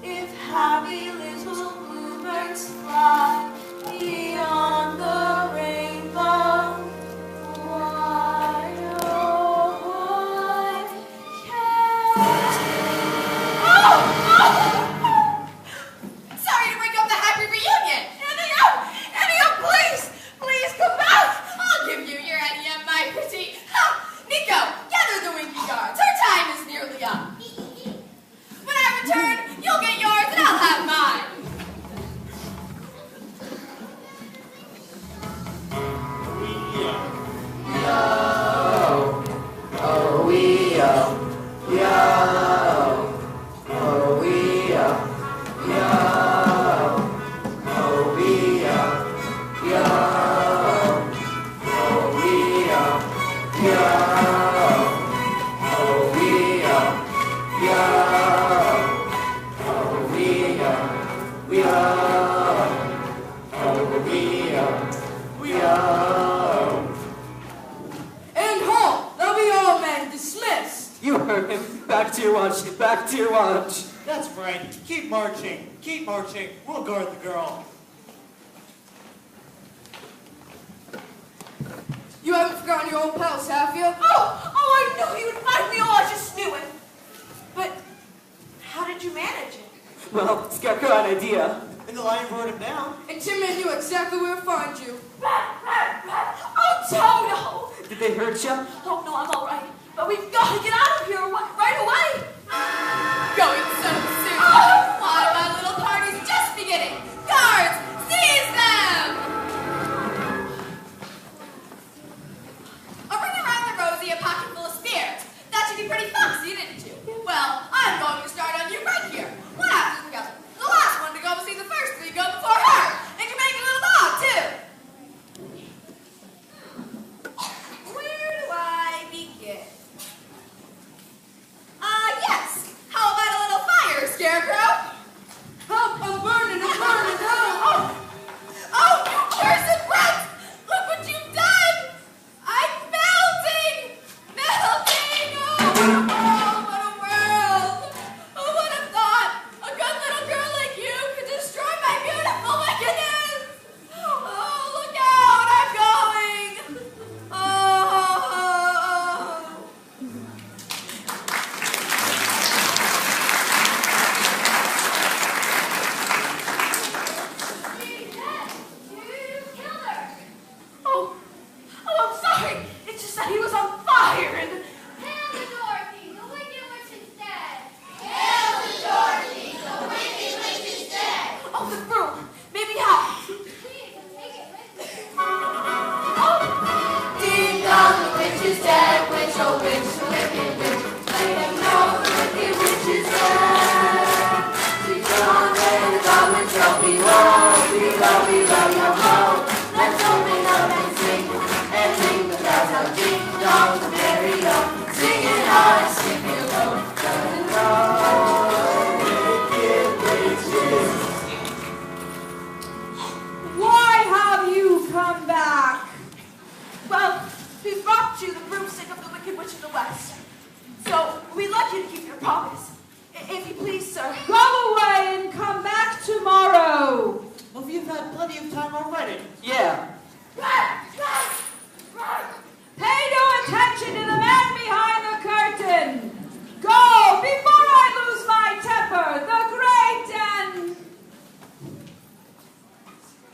If happy little bluebirds fly beyond the rainbow, why, oh, why can't... Oh! Sorry to break up the happy reunion. Anya, please, please come back. I'll give you your Anya, my pretty. Nico, gather the winky guards. Our time is nearly up. When I return, you'll get yours and I'll have mine. And home. That'll be all, men. Dismissed. You heard him. Back to your watch. Back to your watch. That's right. Keep marching. Keep marching. We'll guard the girl. You haven't forgotten your old pals, have you? Oh, I knew you would find me. Oh, I just knew it. But how did you manage it? Well, Scarecrow had an idea. And the lion brought him down. And Tim Man knew exactly where to find you. Oh, Toto! Did they hurt you? Oh, no, I'm all right. But we've got to get out of here right away. Going so soon. Why, my little party's just beginning. Guards, seize them! I'll bring around the Rosie a pocket full of spears. That should be pretty foxy, didn't you? Well, I'm going to start on you right here. One after the other. The last one to go will see the first three go before her. And you make a little dog, too. Where do I begin? Yes. How about a little fun? is dead. Witch, oh witch, wicked witch. Let them know the wicked witch is dead. Ding dong, let the goblins go below, yo ho. Let's open up and sing, and ring the bells out. Ding dong, the merry go. Sing it high, sing it low. Let them know wicked witches. Why have you come back? Well, we brought you the broomstick of the Wicked Witch of the West. So, we'd like you to keep your promise. If you please, sir. Go away and come back tomorrow. Well, you've had plenty of time already. Yeah. Pay no attention to the man behind the curtain. Go before I lose my temper. The great and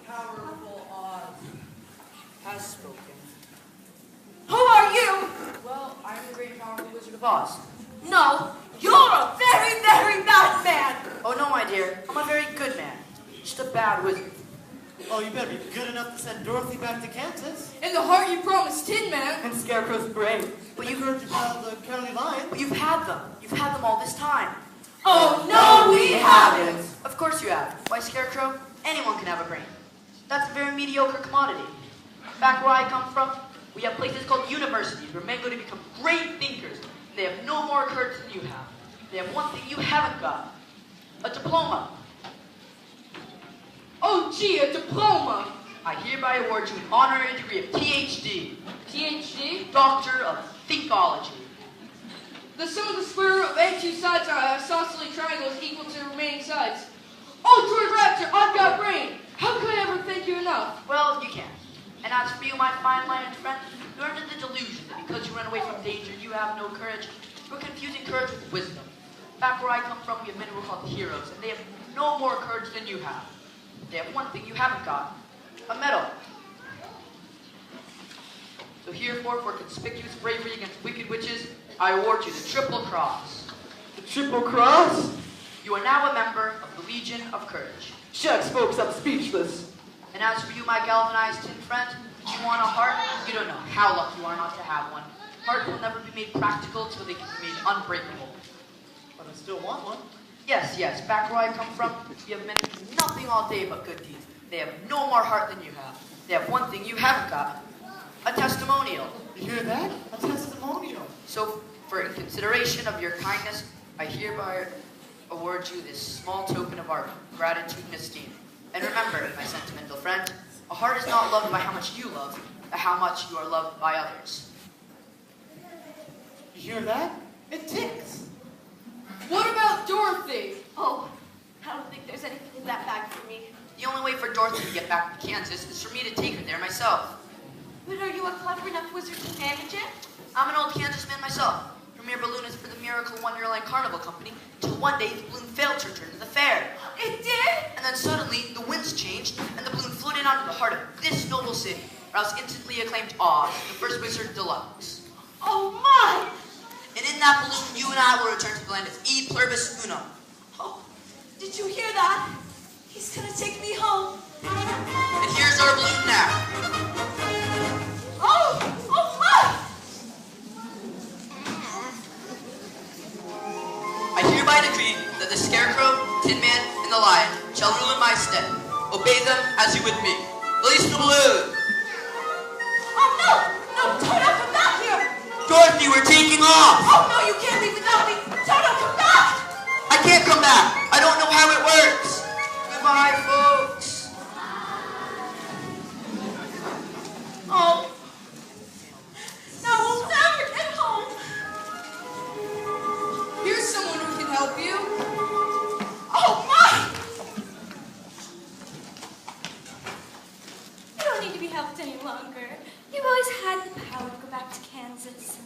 Powerful Oz has spoken. Who are you? Well, I am the great and powerful Wizard of Oz. No, you're a very, very bad man. Oh no, my dear, I'm a very good man. Just a bad wizard. Oh, you better be good enough to send Dorothy back to Kansas. in the heart you promised, Tin Man. And Scarecrow's brain. But you heard about the Caroline Lion. But you've had them. You've had them all this time. Oh, no, we haven't. Of course you have. Why, Scarecrow? Anyone can have a brain. That's a very mediocre commodity. Back where I come from, we have places called universities where men go to become great thinkers. And they have no more courage than you have. They have one thing you haven't got. A diploma. Oh gee, a diploma. I hereby award you an honorary degree of PhD. PhD? Doctor of Thinkology. The sum of the square root of any two sides of an isosceles triangle is equal to the remaining sides. Oh, George Raptor, I've got brain. How could I ever thank you enough? Well, you can. And as for you, my fine lion friend, you're under the delusion that because you run away from danger, you have no courage. You're confusing courage with wisdom. Back where I come from, we have men who are called heroes, and they have no more courage than you have. They have one thing you haven't got. A medal. So herefore, for conspicuous bravery against wicked witches, I award you the Triple Cross. The Triple Cross? You are now a member of the Legion of Courage. Shucks, folks, I'm speechless. And as for you, my galvanized tin friend, you want a heart? You don't know how lucky you are not to have one. Hearts will never be made practical till they can be made unbreakable. But I still want one. Yes, yes, back where I come from, you have men who do nothing all day but good deeds. They have no more heart than you have. They have one thing you haven't got. A testimonial. You hear that? A testimonial. So, in consideration of your kindness, I hereby award you this small token of our gratitude and esteem. And remember, my sentimental friend, a heart is not loved by how much you love, but how much you are loved by others. You hear that? It ticks. What about Dorothy? Oh, I don't think there's anything in that bag for me. The only way for Dorothy to get back to Kansas is for me to take her there myself. But are you a clever enough wizard to manage it? I'm an old Kansas man myself. Premier balloonist for the Miracle Wonderland Carnival Company, until one day the balloon failed to return to the fair. It did? And then suddenly, the winds changed, and the balloon floated onto the heart of this noble city, where I was instantly acclaimed Oz, the first wizard deluxe. Oh, my! And in that balloon, you and I will return to the land of E Pluribus Unum. Oh, did you hear that? He's gonna take me home. And here's our balloon now. Oh, my! I hereby decree that the Scarecrow, Tin Man, and the Lion shall rule in my stead. Obey them as you would me. Release the balloon! Oh, no! No, Toto, come back here! Dorothy, we're taking off! Oh, no, you can't leave without me! Toto, come back! I can't come back! I don't know how it works! Goodbye, folks! Oh. Now we'll never get home. Here's someone who can help you. Oh, my! You don't need to be helped any longer. You've always had the power to go back to Kansas.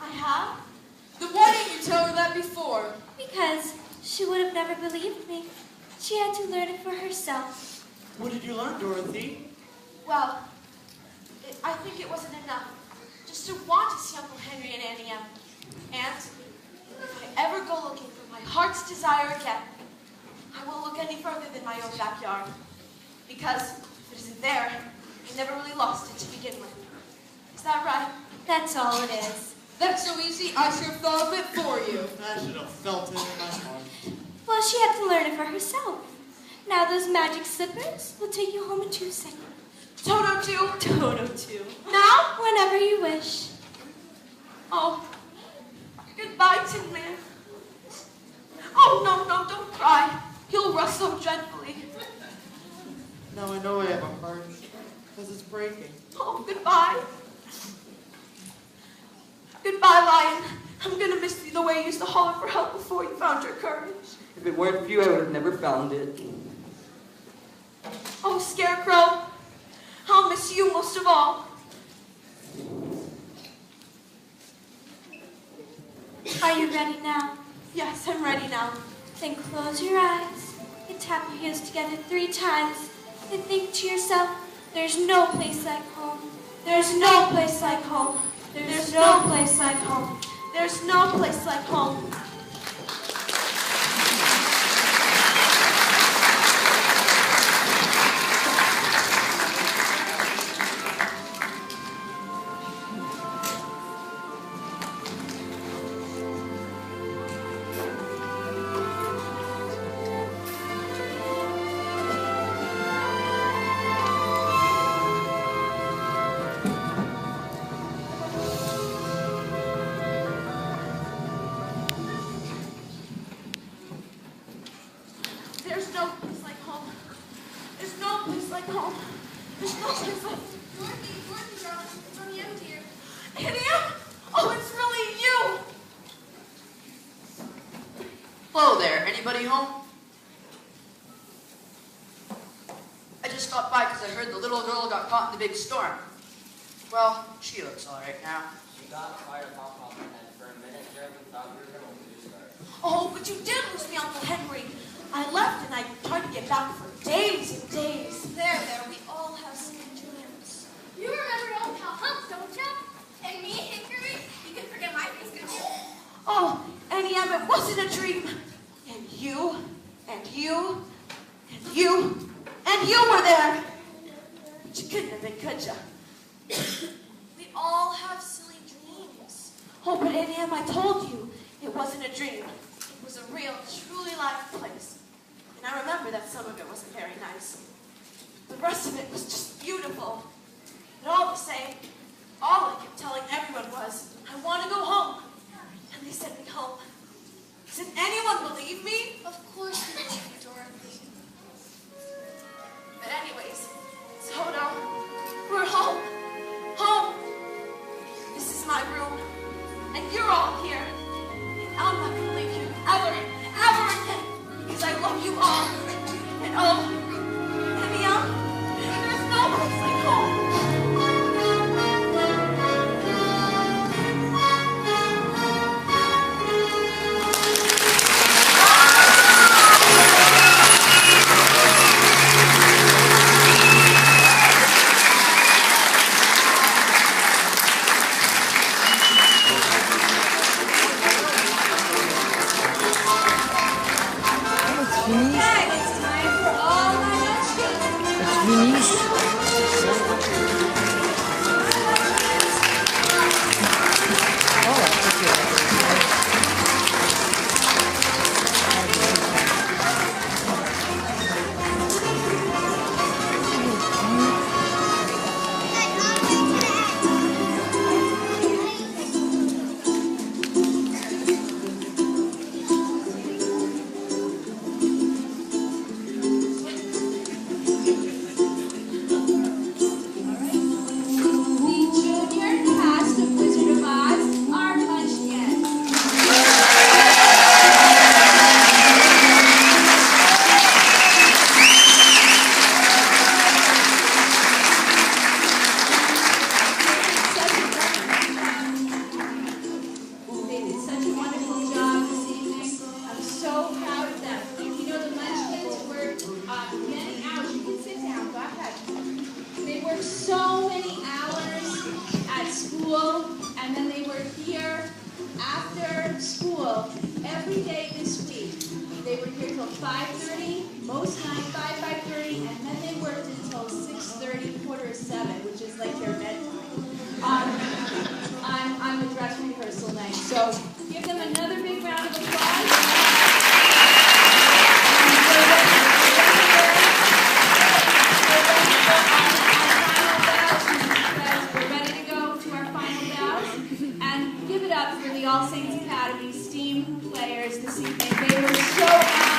I have? Then why didn't you tell her that before? Because she would have never believed me. She had to learn it for herself. What did you learn, Dorothy? Well, I think it wasn't enough just to want to see Uncle Henry and Auntie Em. And if I ever go looking for my heart's desire again, I won't look any further than my own backyard. Because if it isn't there, I never really lost it to begin with. Is that right? That's all it is. That's so easy, I should have thought of it for you. I should have felt it in my heart. Well, she had to learn it for herself. Now those magic slippers will take you home in 2 seconds. Toto too? Toto too. Now? Whenever you wish. Oh, goodbye, Tin Man. Oh, no, don't cry. He'll rust so gently. Now I know I have a heart, because it's breaking. Oh, goodbye. Goodbye, Lion. I'm gonna miss you the way you used to holler for help before you found your courage. If it weren't for you, I would have never found it. Oh, Scarecrow. I'll miss you most of all. Are you ready now? Yes, I'm ready now. Then close your eyes and tap your heels together 3 times and think to yourself, there's no place like home. There's no place like home. There's no place like home. There's no place like home. There's no place like home. There's no place like home. There's no place like Dorothy, darling, it's on the end here. Idiot! Oh, it's really you! Hello there, anybody home? I just stopped by because I heard the little girl got caught in the big storm. Well, she looks alright now. She got fired off and for a minute there we thought we were going to lose her. Oh, but you did lose me, Uncle Henry. I left and I tried to get back for days and days. There, we all have some dreams. You remember old Pal Humps, don't you? And me, Hickory? You can forget my face, couldn't you? Oh, and yeah, it wasn't a dream. And you, and you, and you, and you were there. But you couldn't have been, could you? We all have silly dreams. Oh, but Aunt Em, I told you, it wasn't a dream. It was a real, truly live place. And I remember that some of it wasn't very nice. The rest of it was just beautiful. But all the same, all I kept telling everyone was, I want to go home. And they sent me home. Does anyone believe me? Of course we do, Dorothy. But anyways, Toto, we're home. Home. This is my room. And you're all here. And I'm not going to leave you ever again. Because I love you all. And oh, and yeah, there's no place like home. So many hours at school, and then they were here after school every day this week. They were here till 5:30, most nights 5:30, and then they worked until 6:30, 6:45, which is like their bedtime. up for the All Saints Academy STEAM players this evening. They were so honored.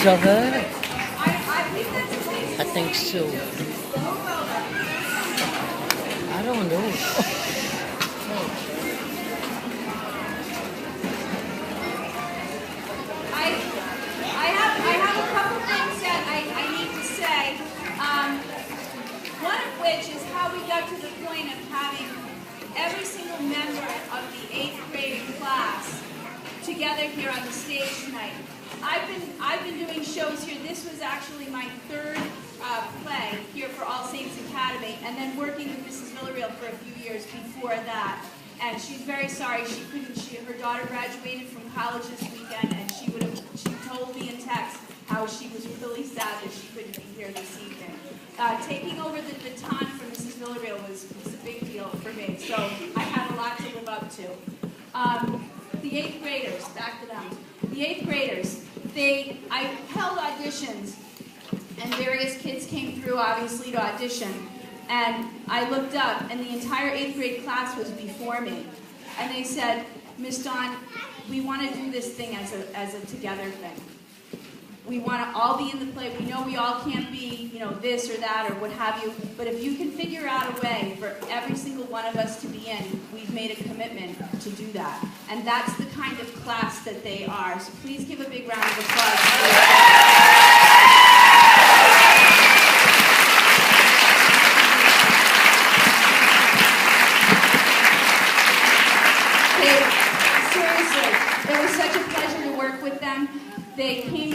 To her? I think so. I don't know. I have a couple things that I need to say. One of which is how we got to the point of having every single member of the 8th grade class together here on the stage tonight. I've been doing shows here. This was actually my 3rd play here for All Saints Academy, and then working with Mrs. Villarreal for a few years before that. And she's very sorry she couldn't. Her daughter graduated from college this weekend, and she told me in text how she was really sad that she couldn't be here this evening. Taking over the baton from Mrs. Villarreal was a big deal for me, so I had a lot to live up to. The 8th graders, back to them. The 8th graders, I held auditions, and various kids came through, obviously, to audition. And I looked up, and the entire 8th grade class was before me. And they said, Miss Dawn, we want to do this thing as a together thing. We want to all be in the play. We know we all can't be, this or that or what have you. But if you can figure out a way for every single one of us to be in, we've made a commitment to do that. And that's the kind of class that they are. So please give a big round of applause. Seriously, it was such a pleasure to work with them. They came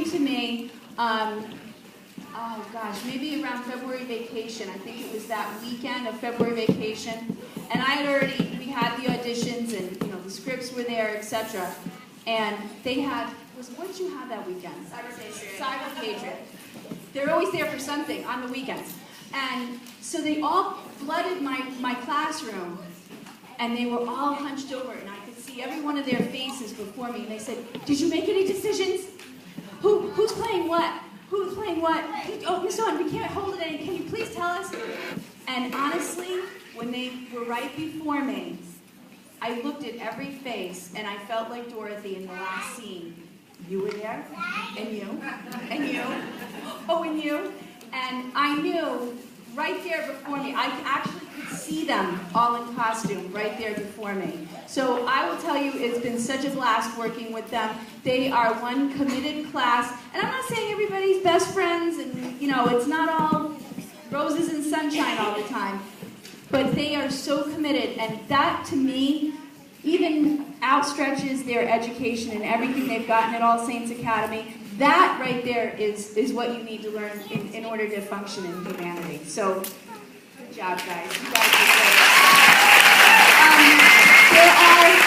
to me, oh gosh, maybe around February vacation. I think it was that weekend of February vacation. And we had the auditions and, the scripts were there, etc. And they had, what did you have that weekend? Cyber Patriot. They're always there for something on the weekends. And so they all flooded my classroom and they were all hunched over, and I could see every one of their faces before me, and they said, "Did you make any decisions? Who's playing what? Who's playing what? Oh, Miss Dawn, we can't hold it any. Can you please tell us?" And honestly, when they were right before me, I looked at every face, and I felt like Dorothy in the last scene. You were there, and you, and you, oh, and you. And I knew right there before me, I actually could see them all in costume right there before me. So I will tell you, it's been such a blast working with them. They are one committed class. And I'm not saying everybody's best friends and, you know, it's not all roses and sunshine all the time. But they are so committed, and that, to me, even outstretches their education and everything they've gotten at All Saints Academy. That right there is what you need to learn in order to function in humanity. So, good job, guys. You guys are great.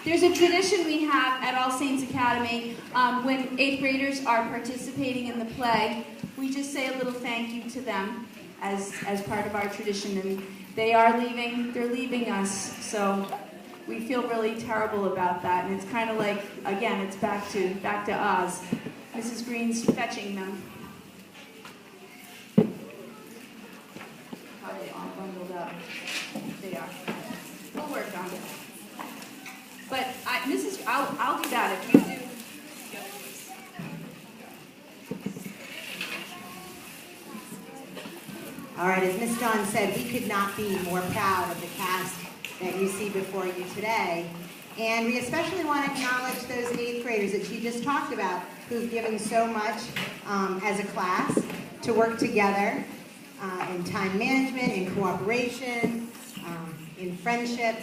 There's a tradition we have at All Saints Academy when 8th graders are participating in the play. We just say a little thank you to them as part of our tradition, and they are leaving. They're leaving us, so we feel really terrible about that. And it's kind of like, again, it's back to Oz. Mrs. Green's fetching them. How they all bundled up. They are. We'll work on it. But I'll do that if you do. All right, as Ms. Dawn said, we could not be more proud of the cast that you see before you today. And we especially want to acknowledge those 8th graders that she just talked about, who've given so much as a class to work together in time management, in cooperation, in friendship,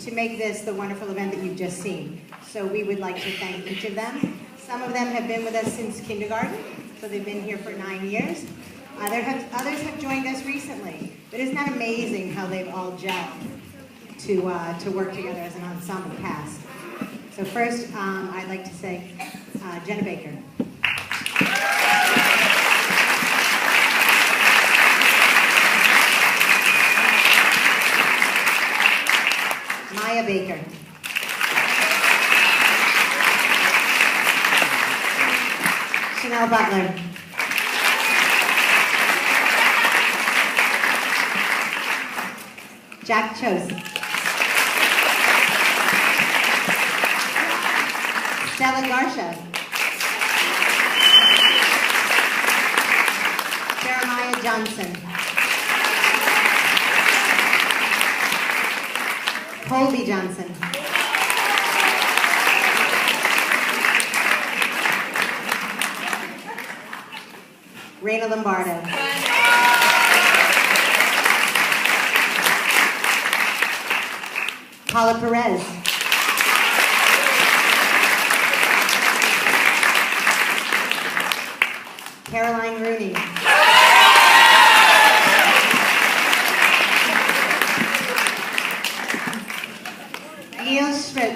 to make this the wonderful event that you've just seen. So we would like to thank each of them. Some of them have been with us since kindergarten, so they've been here for 9 years. Others have joined us recently. But isn't that amazing how they've all gelled to work together as an ensemble cast? So first, I'd like to say Jenna Baker. Maya Baker. Chanel Butler. Jack Chose. Stella Garsha. Jeremiah Johnson. Colby Johnson. Raina Lombardo. Paula Perez. Caroline Rooney. Neil Schmidt.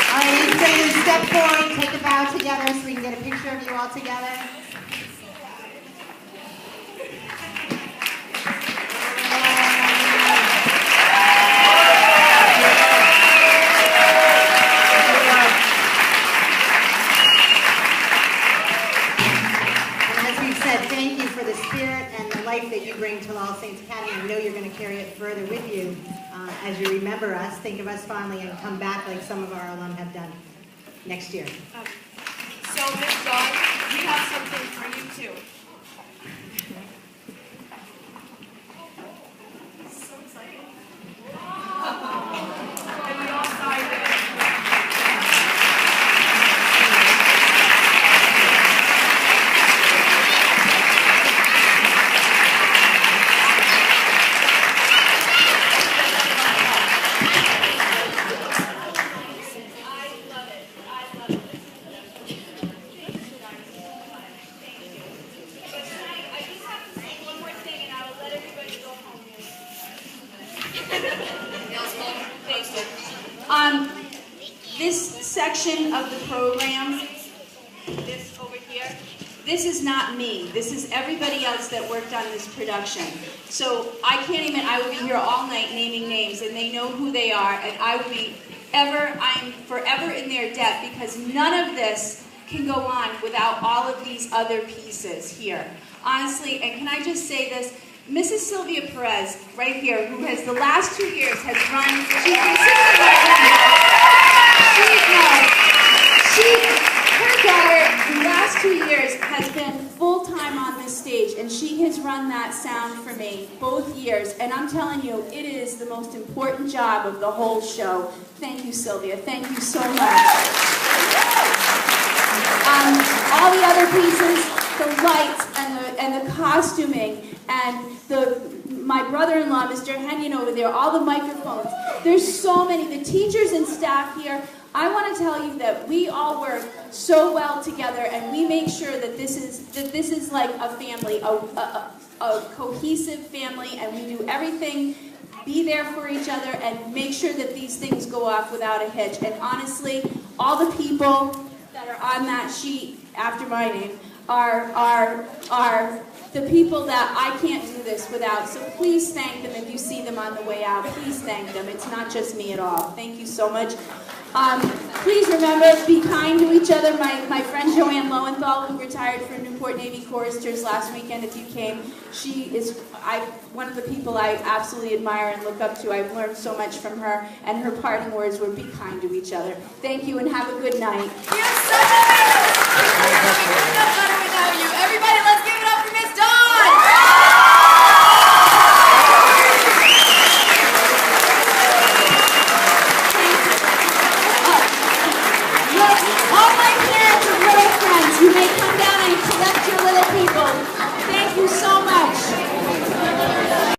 All right, 8th graders, step forward, take a bow together so we can get a picture of you all together. Thank you for the spirit and the life that you bring to All Saints Academy. I know you're going to carry it further with you as you remember us, think of us fondly, and come back like some of our alum have done next year. So, Ms. Dawn, we have something for you, too. So exciting. And we all signed it. This section of the program, this over here, this is not me. This is everybody else that worked on this production. So I can't even, I will be here all night naming names, and they know who they are, and I will be I'm forever in their debt, because none of this can go on without all of these other pieces here. Honestly, and can I just say this? Mrs. Sylvia Perez, right here, who has the last 2 years has run, her daughter, the last 2 years has been full-time on this stage, and she has run that sound for me both years, and I'm telling you, it is the most important job of the whole show. Thank you, Sylvia. Thank you so much. All the other pieces, the lights and the costuming, and my brother-in-law, Mr. Henyon over there, all the microphones. There's so many. The teachers and staff here. I want to tell you that we all work so well together, and we make sure that this is like a family, a cohesive family, and we do everything, be there for each other, and make sure that these things go off without a hitch. And honestly, all the people that are on that sheet after my name are the people that I can't do this without. So please thank them if you see them on the way out. Please thank them. It's not just me at all. Thank you so much. Please remember, be kind to each other. My friend Joanne Lowenthal, who retired from Newport Navy Choristers last weekend, if you came, she is one of the people I absolutely admire and look up to. I've learned so much from her, and her parting words were, be kind to each other. Thank you, and have a good night. You're such a man! We couldn't have done it without you. Everybody,